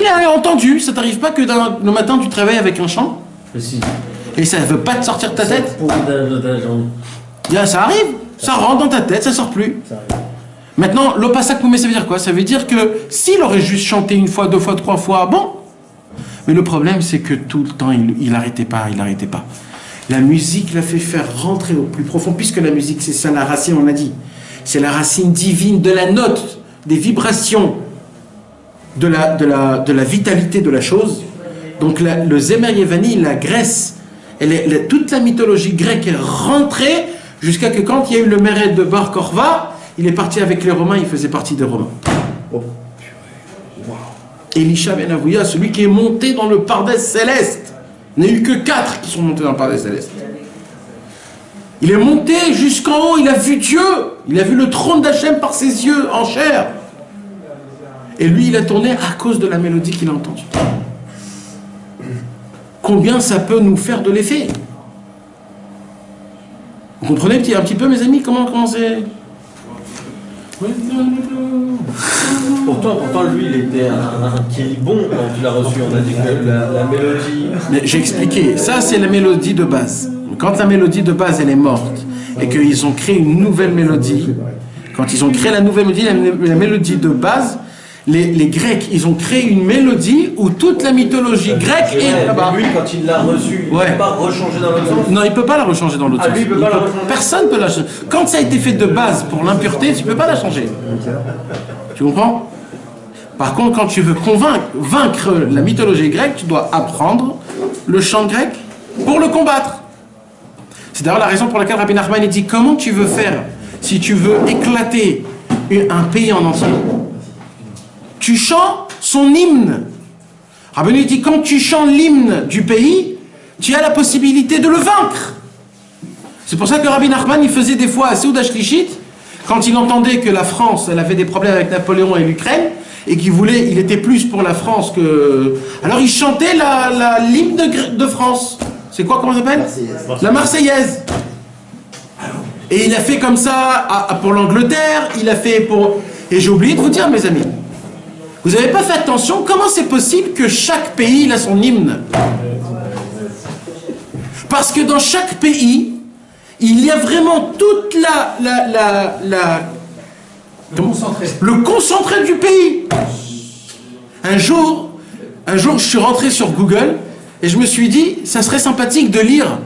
Il a entendu, ça t'arrive pas que le matin tu te réveilles avec un chant? Mais si. Et ça veut pas te sortir de ta tête? Ça arrive, ça rentre dans ta tête, ça sort plus. Ça arrive. Maintenant, l'opasak poumé, ça veut dire quoi? Ça veut dire que s'il aurait juste chanté une fois, 2 fois, 3 fois, bon. Mais le problème, c'est que tout le temps, il arrêtait pas. La musique l'a fait faire rentrer au plus profond, puisque la musique, c'est ça la racine, on a dit. C'est la racine divine de la note, des vibrations, de la vitalité de la chose. Donc le Zemer Yevani, la Grèce, toute la mythologie grecque est rentrée jusqu'à que quand il y a eu le Méred de Bar Korva, il est parti avec les Romains, il faisait partie des Romains. Oh. Elisha Ben Avouya, celui qui est monté dans le Pardès céleste. Il n'y a eu que 4 qui sont montés dans le Pardès céleste. Il est monté jusqu'en haut, il a vu Dieu, il a vu le trône d'Hachem par ses yeux en chair. Et lui, il a tourné à cause de la mélodie qu'il a entendue. Combien ça peut nous faire de l'effet? Vous comprenez un petit peu, mes amis, comment c'est? Pourtant, lui, il était un qui bon quand tu l'as reçu. On a dit que la mélodie... Mais j'ai expliqué, ça c'est la mélodie de base. Quand la mélodie de base, elle est morte, et qu'ils ont créé une nouvelle mélodie, quand ils ont créé la nouvelle mélodie, la mélodie de base, les Grecs, ils ont créé une mélodie où toute la mythologie grecque est là-bas. Lui, quand il l'a reçu, il ne peut pas rechanger dans l'autre sens. Non, il ne peut pas la rechanger dans l'autre sens. Lui, il peut pas la rechanger. Personne ne peut la changer. Quand ça a été fait de base pour l'impureté, tu ne peux pas la changer. Tu comprends? Par contre, quand tu veux vaincre la mythologie grecque, tu dois apprendre le chant grec pour le combattre. C'est d'ailleurs la raison pour laquelle Rabbi Nachman dit comment tu veux faire si tu veux éclater un pays en entier. Tu chantes son hymne. Rabbi dit quand tu chantes l'hymne du pays, tu as la possibilité de le vaincre. C'est pour ça que Rabbi Nachman il faisait des fois à Seudah Shlichit, quand il entendait que la France elle avait des problèmes avec Napoléon et l'Ukraine, et il était plus pour la France que... Alors il chantait l'hymne de France. C'est quoi, comment ça s'appelle? La Marseillaise. Et il a fait comme ça pour l'Angleterre, il a fait pour... Et j'ai oublié de vous dire, mes amis, vous n'avez pas fait attention, comment c'est possible que chaque pays il a son hymne? Parce que dans chaque pays, il y a vraiment toute le concentré du pays. Un jour, je suis rentré sur Google et je me suis dit, ça serait sympathique de lire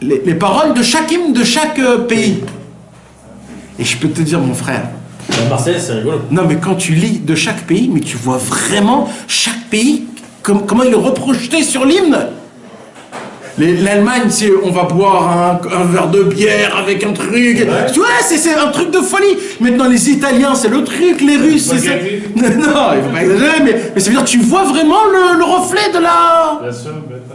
les paroles de chaque hymne de chaque pays. Et je peux te dire, mon frère, La Marseillaise, c'est rigolo. non mais quand tu lis de chaque pays, mais tu vois vraiment chaque pays, comment il est reprojeté sur l'hymne. L'Allemagne, c'est on va boire un verre de bière avec un truc. Ouais, c'est un truc de folie. Maintenant, les Italiens, c'est le truc. Les Russes, c'est ça. Non, il faut pas exagérer, mais ça veut dire que tu vois vraiment le reflet de la... Bien sûr, bêta.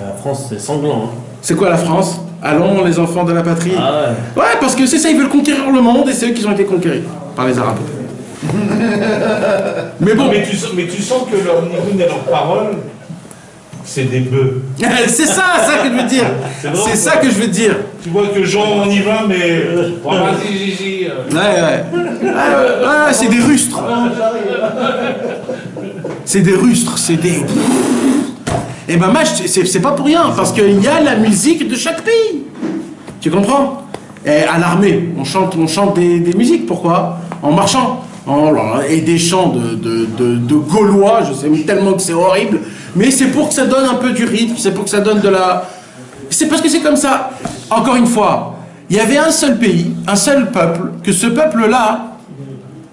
La France, c'est sanglant. Hein. C'est quoi la France? Allons, les enfants de la patrie. Ah ouais. Ouais, parce que c'est ça, ils veulent conquérir le monde et c'est eux qui ont été conquéris par les Arabes. Mais bon. Mais tu sens que leur niveau et leurs paroles, c'est des bœufs. C'est ça que je veux dire. C'est ça que je veux dire. Tu vois que Jean, on y va, mais... Bon, vas-y, Gigi. Ouais, c'est des rustres. C'est des rustres, c'est des... Et Mamash, c'est pas pour rien, parce qu'il y a la musique de chaque pays. Tu comprends? Et à l'armée, on chante des musiques, pourquoi? En marchant. Et des chants de Gaulois, je sais tellement que c'est horrible, mais c'est pour que ça donne un peu du rythme, c'est pour que ça donne de la... C'est parce que c'est comme ça. Encore une fois, il y avait un seul pays, un seul peuple, que ce peuple-là,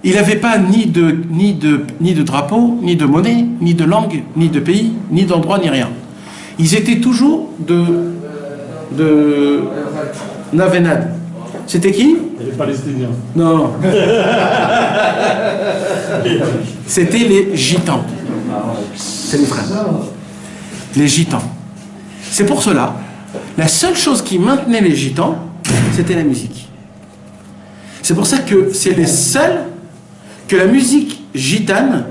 il n'avait pas ni de drapeau, ni de monnaie, ni de langue, ni de pays, ni d'endroit, ni rien. Ils étaient toujours de Navenad. C'était qui? Les Palestiniens. Non. C'était les Gitans. C'est les frères. Les Gitans. C'est pour cela, la seule chose qui maintenait les Gitans, c'était la musique. C'est pour ça que c'est les seuls que la musique gitane,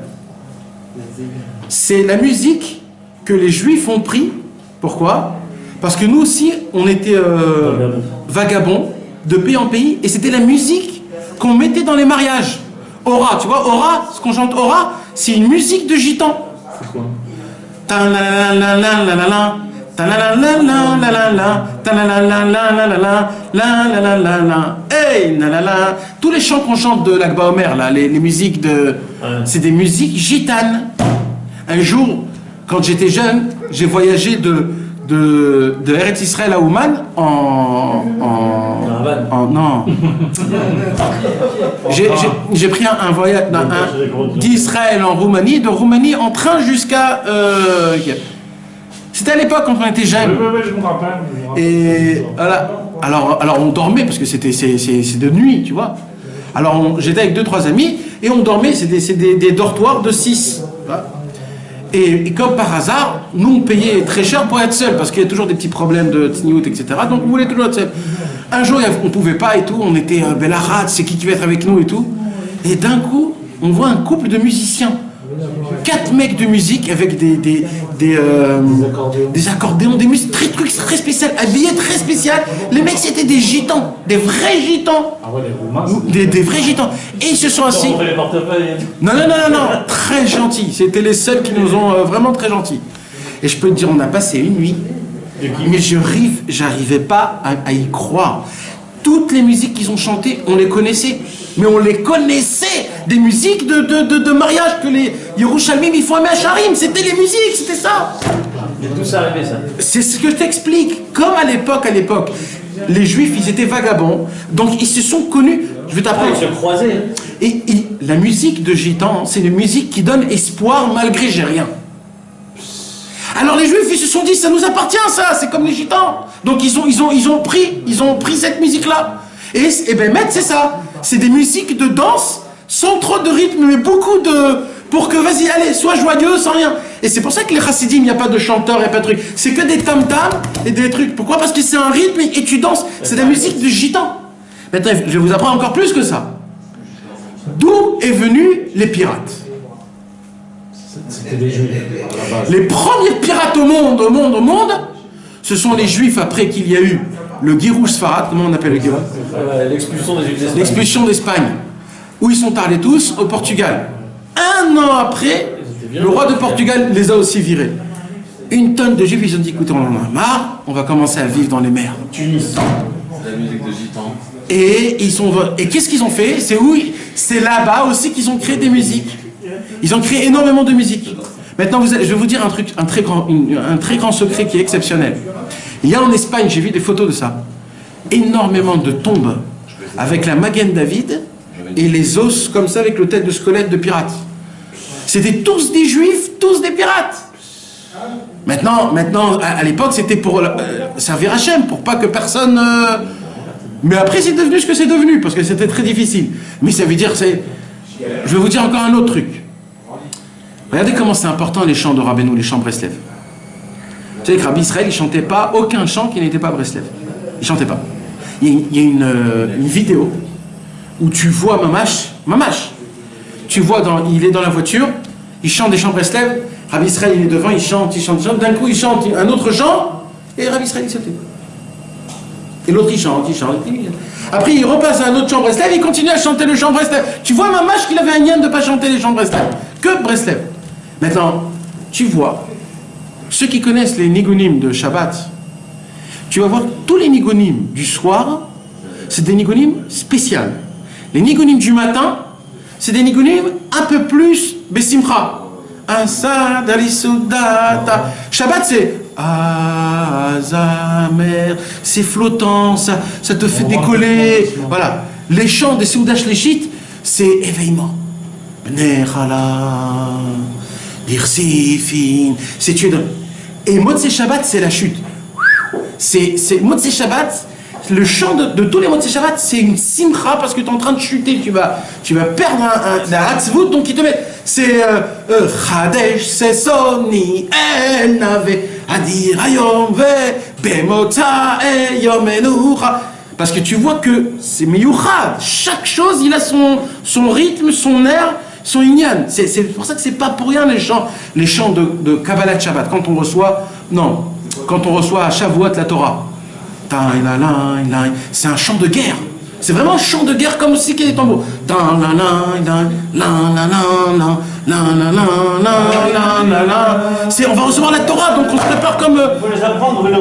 c'est la musique que les Juifs ont pris. Pourquoi? Parce que nous aussi, on était vagabonds de pays en pays, et c'était la musique qu'on mettait dans les mariages. Aura, tu vois, Aura, ce qu'on chante Aura, c'est une musique de gitan. C'est quoi? Hey, tous les chants qu'on chante de l'Akba Omer, là, les musiques de... C'est des musiques gitanes. Un jour, quand j'étais jeune, j'ai voyagé de Eretz Israël à Ouman non. J'ai pris un voyage d'Israël en Roumanie, de Roumanie en train jusqu'à... C'était à l'époque quand on était jeunes. Oui, je me rappelle. Et voilà. Alors on dormait parce que c'est de nuit, tu vois. Alors j'étais avec 2-3 amis et on dormait, c'est des dortoirs de 6. Voilà. Et comme par hasard, nous on payait très cher pour être seul parce qu'il y a toujours des petits problèmes de tsniout, etc. Donc on voulait toujours être seul. Un jour on pouvait pas et tout, on était Belarad, c'est qui va être avec nous et tout. Et d'un coup, on voit un couple de musiciens. 4 mecs de musique avec des accordéons, des musiques très spéciales, habillés très spéciales. Les mecs c'était des gitans, des vrais gitans. Ah ouais, les Roumains. Des vrais gitans. Et ils se sont assis. Non, très gentils. C'était les seuls qui nous ont vraiment très gentils. Et je peux te dire, on a passé une nuit, mais j'arrivais pas à y croire. Toutes les musiques qu'ils ont chantées, on les connaissait. Mais on les connaissait. Des musiques de mariage que les Yerushalmim, ils font à Sharim. C'était les musiques, c'était ça. Mais d'où ça arrivait, ça? C'est ce que je t'explique. Comme à l'époque, les Juifs, ils étaient vagabonds. Donc, ils se sont connus. Je vais t'apprendre. Ils se croisaient. Et la musique de Gitan, c'est une musique qui donne espoir malgré j'ai rien. Alors les Juifs, ils se sont dit, ça nous appartient, ça, c'est comme les Gitans. Donc ils ont pris cette musique-là. Et ben Met, c'est ça. C'est des musiques de danse, sans trop de rythme, mais beaucoup de... Pour que, vas-y, allez, sois joyeux, sans rien. Et c'est pour ça que les chassidim, il n'y a pas de chanteur, il n'y a pas de truc. C'est que des tam-tams et des trucs. Pourquoi? Parce que c'est un rythme et tu danses. C'est de la musique de Gitan. Maintenant, je vais vous apprendre encore plus que ça. D'où est venu les pirates? C'était des Juifs, à la base. Les premiers pirates au monde, ce sont les Juifs après qu'il y a eu le Girouch Sfarad, comment on appelle le Girouch? L'expulsion des Juifs d'Espagne. L'expulsion d'Espagne, où ils sont allés tous au Portugal. Un an après, le roi de Portugal les a aussi virés. Une tonne de Juifs, ils ont dit, écoutez, on en a marre, on va commencer à vivre dans les mers. Tunis. La musique de Gitan. Et qu'est-ce qu'ils ont fait? C'est là-bas aussi qu'ils ont créé des musiques. Ils ont créé énormément de musique. Maintenant, je vais vous dire un truc, un très grand secret qui est exceptionnel. Il y a en Espagne, j'ai vu des photos de ça, énormément de tombes avec la Magen David et les os comme ça avec le tête de squelette de pirates. C'était tous des Juifs, tous des pirates. Maintenant, à l'époque, c'était pour servir Hachem, pour pas que personne... Mais après, c'est devenu ce que c'est devenu, parce que c'était très difficile. Mais ça veut dire, je vais vous dire encore un autre truc. Regardez comment c'est important les chants de Rabbeinu, les chants Breslev. Vous savez que Rabbi Israël, il ne chantait pas aucun chant qui n'était pas Breslev. Il ne chantait pas. Il y a une vidéo où tu vois Mamash. Tu vois, il est dans la voiture, il chante des chants Breslev, Rabbi Israël, il est devant, il chante. D'un coup, il chante un autre chant, et Rabbi Israël, il se tait. Et l'autre, il chante. Après, il repasse à un autre chant Breslev, il continue à chanter le chant Breslev. Tu vois, Mamash, qu'il avait un lien de ne pas chanter les chants Breslev. Que Breslev. Maintenant, tu vois ceux qui connaissent les nigunim de Shabbat, tu vas voir tous les nigunim du soir, c'est des nigunim spéciaux. Les nigunim du matin, c'est des nigunim un peu plus besimcha. Asad alisudata. Shabbat, c'est Azamer, c'est flottant, ça te fait décoller. Voilà. Les chants des Soudash Léchit, c'est éveillement. Bnechala, Birsifin, c'est tué. Et Motzei Shabbat, c'est la chute. C'est Motzei Shabbat, le chant de tous les Motzei Shabbat, c'est une simcha parce que tu es en train de chuter, tu vas perdre la hatzvut, donc ils te mettent. C'est Chadesh, c'est Soni, Enave, Adir Ayom, Ve, Bemota, Yom Enucha. Parce que tu vois que c'est meyuchad. Chaque chose, il a son rythme, son air, son inyan. C'est pour ça que c'est pas pour rien les chants de Kabbalat Shabbat. Quand on reçoit à Shavuot la Torah, c'est un chant de guerre. C'est vraiment un chant de guerre comme si qu'il y a des tambours. On va recevoir la Torah, donc on se prépare comme. Il faut les apprendre, Bruno.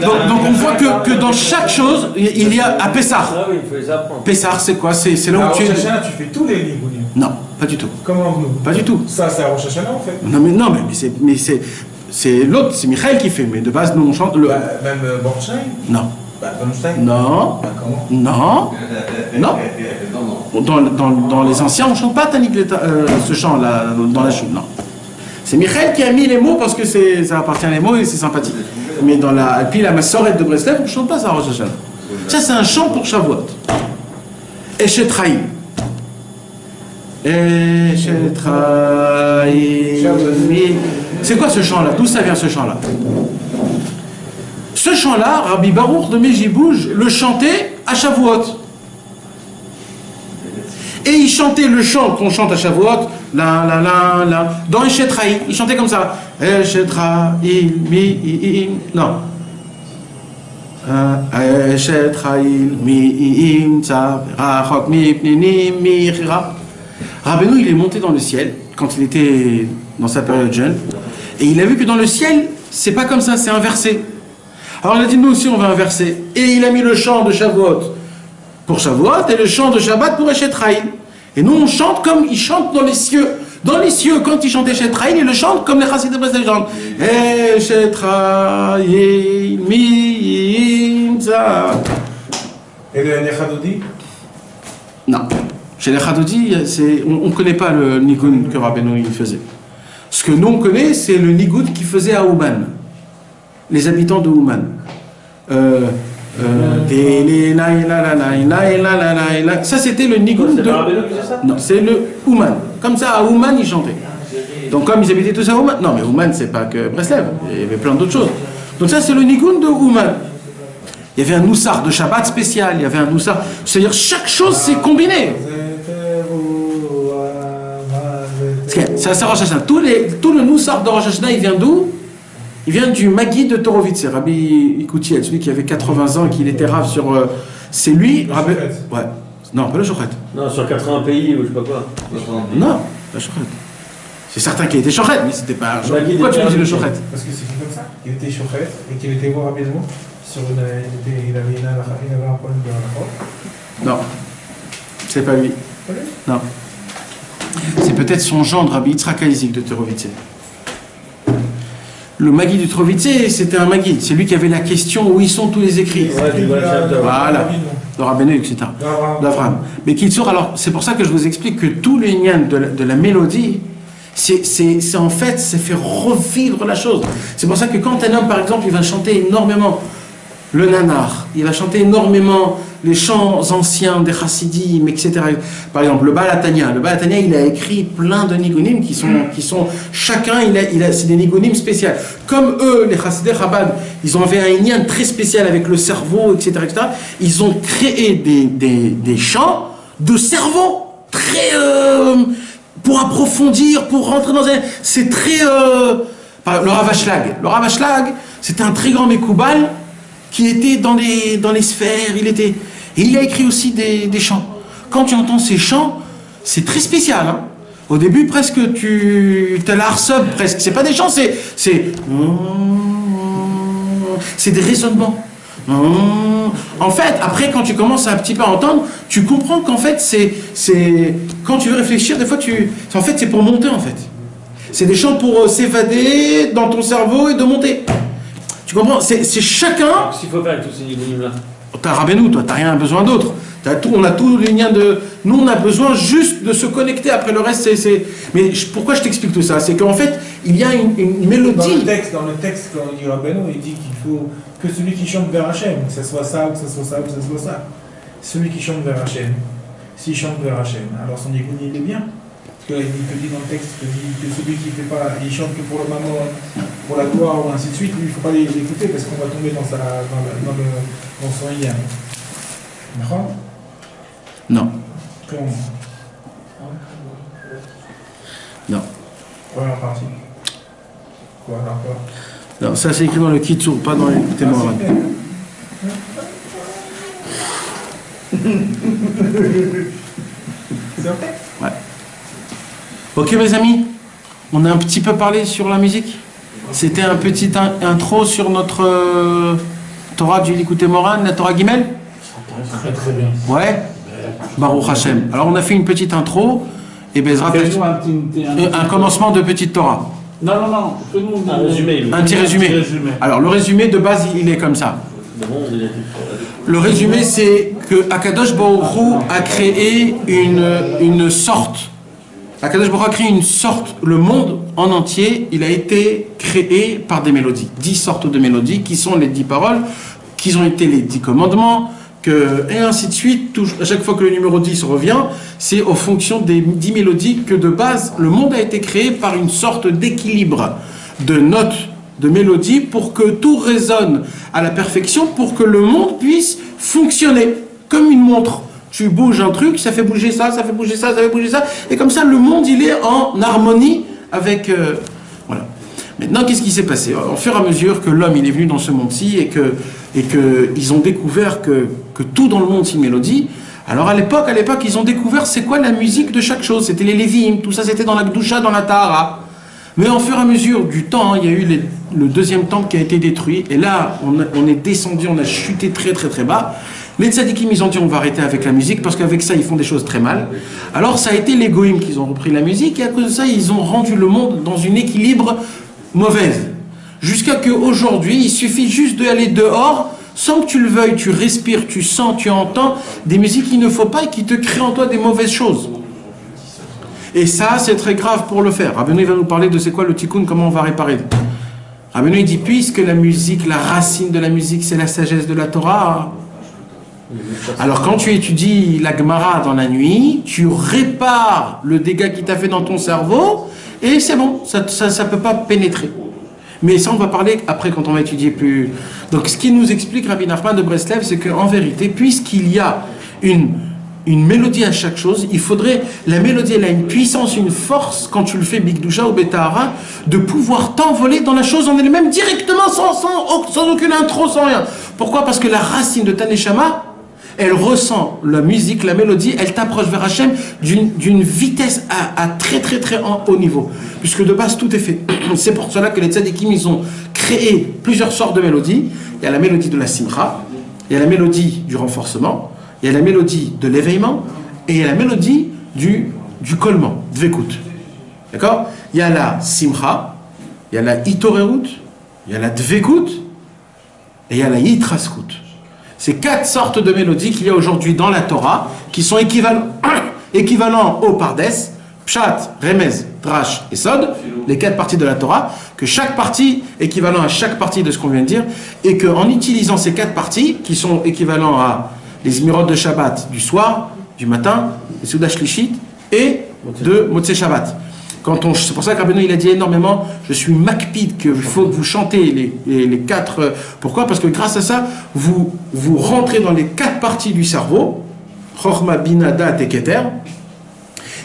Donc on voit que dans chaque chose, il y a à Pessah. Ah oui, il faut les apprendre. Pessah, c'est quoi? C'est là où tu es. Rosh Hashanah, tu fais tous les nigunim. Non, pas du tout. Comment nous? Pas du tout. Ça, c'est à Rosh Hashanah en fait. Non, mais c'est l'autre, c'est Michael qui fait. Mais de base, nous on chante le. Même Bornstein? Non. Bornstein? Non. Comment? Non. Dans les anciens, on ne chante pas Tanik ce chant-là, dans la chute, non. C'est Michael qui a mis les mots parce que ça appartient à les mots et c'est sympathique. Mais dans puis la Massoret de Breslev, on ne chante pas ça à Rosh Hashanah. Ça, c'est un chant pour Shavuot. Eshetraïm. C'est quoi ce chant-là? D'où ça vient ce chant-là? Ce chant-là, Rabbi Baruch de Mejibouj le chantait à Shavuot. Et il chantait le chant qu'on chante à Shavuot, dans Eshetraïm. Il chantait comme ça. Eshetraïm, non. Eshetraïm, mi'im, tzaverachok, mi'pninim, mi'chira. Rabbeinu, il est monté dans le ciel quand il était dans sa période jeune, et il a vu que dans le ciel, c'est pas comme ça, c'est inversé. Alors il a dit, nous aussi on va inverser. Et il a mis le chant de Shavuot pour Shavuot et le chant de Shabbat pour Eshetraïm. Et nous on chante comme ils chantent dans les cieux. Dans les cieux, quand ils chantent Eshetraïm, ils le chantent comme les Chassidés de Breslev chantent. Eshetraïm, mi'imza. Et le Nechadodi? Non. Chez les Chadoudi, on ne connaît pas le nigun que Rabbeinu il faisait. Ce que nous on connaît, c'est le nigun qu'il faisait à Ouman. Les habitants de Ouman. Ça c'était le nigun de. Non, c'est le Ouman. Comme ça, à Ouman, ils chantaient. Donc comme ils habitaient tous à Ouman. Non, mais Ouman, c'est pas que Breslev. Il y avait plein d'autres choses. Donc ça, c'est le nigun de Ouman. Il y avait un noussar de Shabbat spécial. Il y avait un noussar. C'est-à-dire chaque chose s'est combinée. C'est Rosh Hashanah. Tout le noussar de Rosh Hashanah, il vient d'où? Il vient du Magui de Torovitz, c'est Rabbi Ikoutiel, celui qui avait 80 ans et qui était rave sur. C'est lui, Rabbi. Ouais. Non, pas le Shochet. Non, sur 80 pays ou je sais pas quoi. Non, pas Shochet. C'est certain qu'il était Shochet, mais c'était pas. Pourquoi tu dis le Shochet? Parce que c'est comme ça. Il était Shochet et qu'il était voir Rabbi Zmo. Il avait un problème de la. Non, c'est pas lui. Non. C'est peut-être son gendre, Rabbi Yitzhak Aizik de Torovitz. Le Magui du Torovitz, c'était un Magui. C'est lui qui avait la question où ils sont tous les écrits. Voilà. De Rabbeinu, etc. D'Avraham. Mais Kitsour, alors, c'est pour ça que je vous explique que tout le lien de la mélodie, c'est en fait, ça fait revivre la chose. C'est pour ça que quand un homme, par exemple, il va chanter énormément le nanar, il va chanter énormément les chants anciens des chassidim, etc. Par exemple, le Baal Hatanya. Le Baal Hatanya, il a écrit plein de nigunim qui sont chacun, c'est des nigunim spéciaux. Comme eux, les chassidés Chabad, ils ont fait un lien très spécial avec le cerveau, etc., etc. Ils ont créé des chants de cerveau très pour approfondir, pour rentrer dans un. C'est très le Rav Ashlag. Le Rav Ashlag, c'était un très grand Mekoubal qui était dans les sphères, et il a écrit aussi des chants. Quand tu entends ces chants, c'est très spécial. Hein. Au début, presque, tu t'es l'arsub, presque. C'est pas des chants, c'est des raisonnements. En fait, après, quand tu commences à un petit peu à entendre, tu comprends qu'en fait, c'est quand tu veux réfléchir, des fois, en fait, c'est pour monter, en fait. C'est des chants pour s'évader dans ton cerveau et de monter. Tu comprends? C'est chacun. Qu'est-ce qu'il faut faire avec tous ces nigonim-là? T'as Rabbeinu, toi, t'as rien besoin d'autre. On a tous les liens de... Nous, on a besoin juste de se connecter. Après le reste, c'est... Mais pourquoi je t'explique tout ça? C'est qu'en fait, il y a une mélodie. Dans le texte, quand il dit Rabbeinu, il dit qu'il faut que celui qui chante vers Hachem, que ce soit ça, ou que ce soit ça, ou que ce soit ça. Celui qui chante vers Hachem, s'il chante vers Hachem, alors son écoute, il est bien. Parce qu'il te dit dans le texte que celui qui fait pas, il chante que pour le maman, pour la gloire, ou ainsi de suite, lui, il ne faut pas l'écouter parce qu'on va tomber dans son lien. D'accord? Non. Comment? Non. Première partie. Quoi, rapport? Non, ça c'est écrit dans le Kitsur, pas dans les témoins. C'est ok? Ouais. Ok mes amis, on a un petit peu parlé sur la musique. C'était un petit intro sur notre Torah du Likutei Moharan, la Torah Gimel. Très très bien. Ouais. Baruch Hashem. Alors on a fait une petite intro et Bezrat un commencement de petite Torah. Non, fais-nous un résumé. Un petit résumé. Alors le résumé de base il est comme ça. Le résumé c'est que Akadosh Baruch Hu a créé une sorte. Akadosh Baruch Hu a créé une sorte. Le monde en entier, il a été créé par des mélodies. 10 sortes de mélodies qui sont les 10 paroles, qui ont été les 10 commandements. Et ainsi de suite, à chaque fois que le numéro 10 revient, c'est en fonction des 10 mélodies que de base, le monde a été créé par une sorte d'équilibre de notes, de mélodies, pour que tout résonne à la perfection, pour que le monde puisse fonctionner comme une montre. Tu bouges un truc, ça fait bouger ça, ça fait bouger ça, ça fait bouger ça, et comme ça, le monde, il est en harmonie avec... voilà. Maintenant, qu'est-ce qui s'est passé? Au fur et à mesure que l'homme il est venu dans ce monde-ci et que ils ont découvert que tout dans le monde c'est une mélodie. Alors à l'époque, ils ont découvert c'est quoi la musique de chaque chose. C'était les Lévim, tout ça c'était dans la Gdusha, dans la Tahara. Mais au fur et à mesure du temps, il y a eu le deuxième temple qui a été détruit. Et là, on est descendu, on a chuté très très très bas. Les tzadikim, ils ont dit on va arrêter avec la musique parce qu'avec ça, ils font des choses très mal. Alors ça a été les goïms qui ont repris la musique et à cause de ça, ils ont rendu le monde dans un équilibre mauvaise. Jusqu'à qu'aujourd'hui, il suffit juste d'aller dehors, sans que tu le veuilles, tu respires, tu sens, tu entends des musiques qu'il ne faut pas et qui te créent en toi des mauvaises choses. Et ça, c'est très grave pour le faire. Rabbeinu va nous parler de c'est quoi le tikkun, comment on va réparer. Rabbeinu dit, puisque la musique, la racine de la musique, c'est la sagesse de la Torah. Alors quand tu étudies la Gemara dans la nuit, tu répares le dégât qu'il t'a fait dans ton cerveau, et c'est bon, ça ne peut pas pénétrer. Mais ça, on va parler après quand on va étudier plus. Donc, ce qui nous explique Rabbi Nachman de Breslev, c'est qu'en vérité, puisqu'il y a une mélodie à chaque chose, il faudrait. La mélodie, elle a une puissance, une force, quand tu le fais Bigdusha ou Betahara, de pouvoir t'envoler dans la chose en elle-même directement, sans aucune intro, sans rien. Pourquoi? Parce que la racine de ta neshama, elle ressent la musique, la mélodie, elle t'approche vers Hachem d'une vitesse à très très très haut niveau. Puisque de base tout est fait. C'est pour cela que les tzadikim, ils ont créé plusieurs sortes de mélodies. Il y a la mélodie de la simcha, il y a la mélodie du renforcement, il y a la mélodie de l'éveillement, et il y a la mélodie du collement, dvekut. D'accord? Il y a la simcha, il y a la hitorerut, il y a la dvekut, et il y a la yitraskut. C'est 4 sortes de mélodies qu'il y a aujourd'hui dans la Torah qui sont équivalents au Pardes, Pshat, Remez, Drash et Sod, les 4 parties de la Torah, que chaque partie est équivalent à chaque partie de ce qu'on vient de dire, et qu'en utilisant ces 4 parties, qui sont équivalents à les Zmirot de Shabbat du soir, du matin, les Soudash Lishit, et de Motzei Shabbat. C'est pour ça que Rabbeinu il a dit énormément, je suis makpid, qu'il faut que vous chantez les 4. Pourquoi? Parce que grâce à ça, vous rentrez dans les 4 parties du cerveau, Chochma, Bina, Dat et Keter,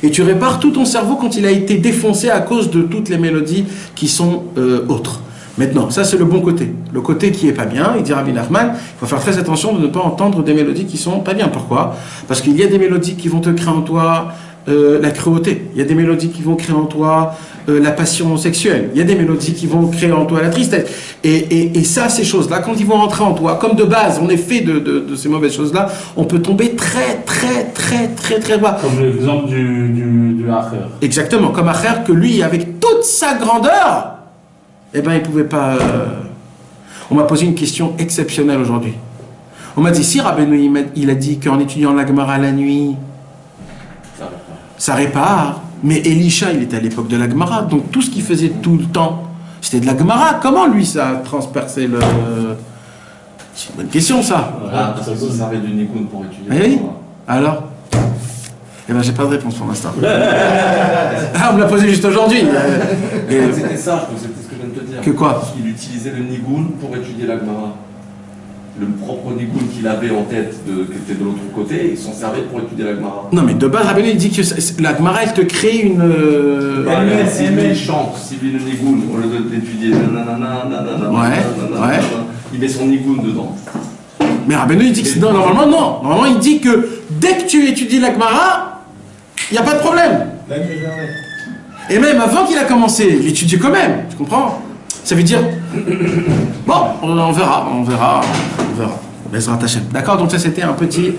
et tu répares tout ton cerveau quand il a été défoncé à cause de toutes les mélodies qui sont autres. Maintenant, ça c'est le bon côté. Le côté qui est pas bien, il dit Rabbi Nachman, il faut faire très attention de ne pas entendre des mélodies qui sont pas bien. Pourquoi? Parce qu'il y a des mélodies qui vont te créer en toi la cruauté. Il y a des mélodies qui vont créer en toi la passion sexuelle. Il y a des mélodies qui vont créer en toi la tristesse. Et ça, ces choses-là, quand ils vont rentrer en toi, comme de base, on est fait de ces mauvaises choses-là, on peut tomber très bas. Comme l'exemple du Acher. Exactement, comme Acher, que lui, avec toute sa grandeur, eh ben, il pouvait pas... On m'a posé une question exceptionnelle aujourd'hui. On m'a dit, si Rabbeinu, il a dit qu'en étudiant la Gemara la nuit, ça répare. Mais Elisha, il était à l'époque de la Gemara, donc tout ce qu'il faisait tout le temps, c'était de la Gemara. Comment lui, ça a transpercé le... C'est une bonne question, ça. Ah, parce que ça servait de Nigun pour étudier. Eh oui. Alors eh ben, j'ai pas de réponse pour l'instant. Ah, on me l'a posé juste aujourd'hui. C'était ça, c'était ce que je viens de te dire. Que quoi? Il utilisait le Nigun pour étudier la Gemara. Le propre Nigun qu'il avait en tête, qui était de l'autre côté, il s'en servait pour étudier la Gemara. Non, mais de base, Rabbeinu, il dit que la Gemara, elle te crée une... Si lui chante, si lui le Nigun, au lieu d'étudier Ouais. il met son Nigun dedans. Mais Rabbeinu, il dit que non, normalement, non. Normalement, il dit que dès que tu étudies la Gemara, il n'y a pas de problème. Et même avant qu'il a commencé, il étudiait quand même, tu comprends? Ça veut dire... Bon, on verra. Bezrat Hashem. D'accord, donc ça c'était un petit...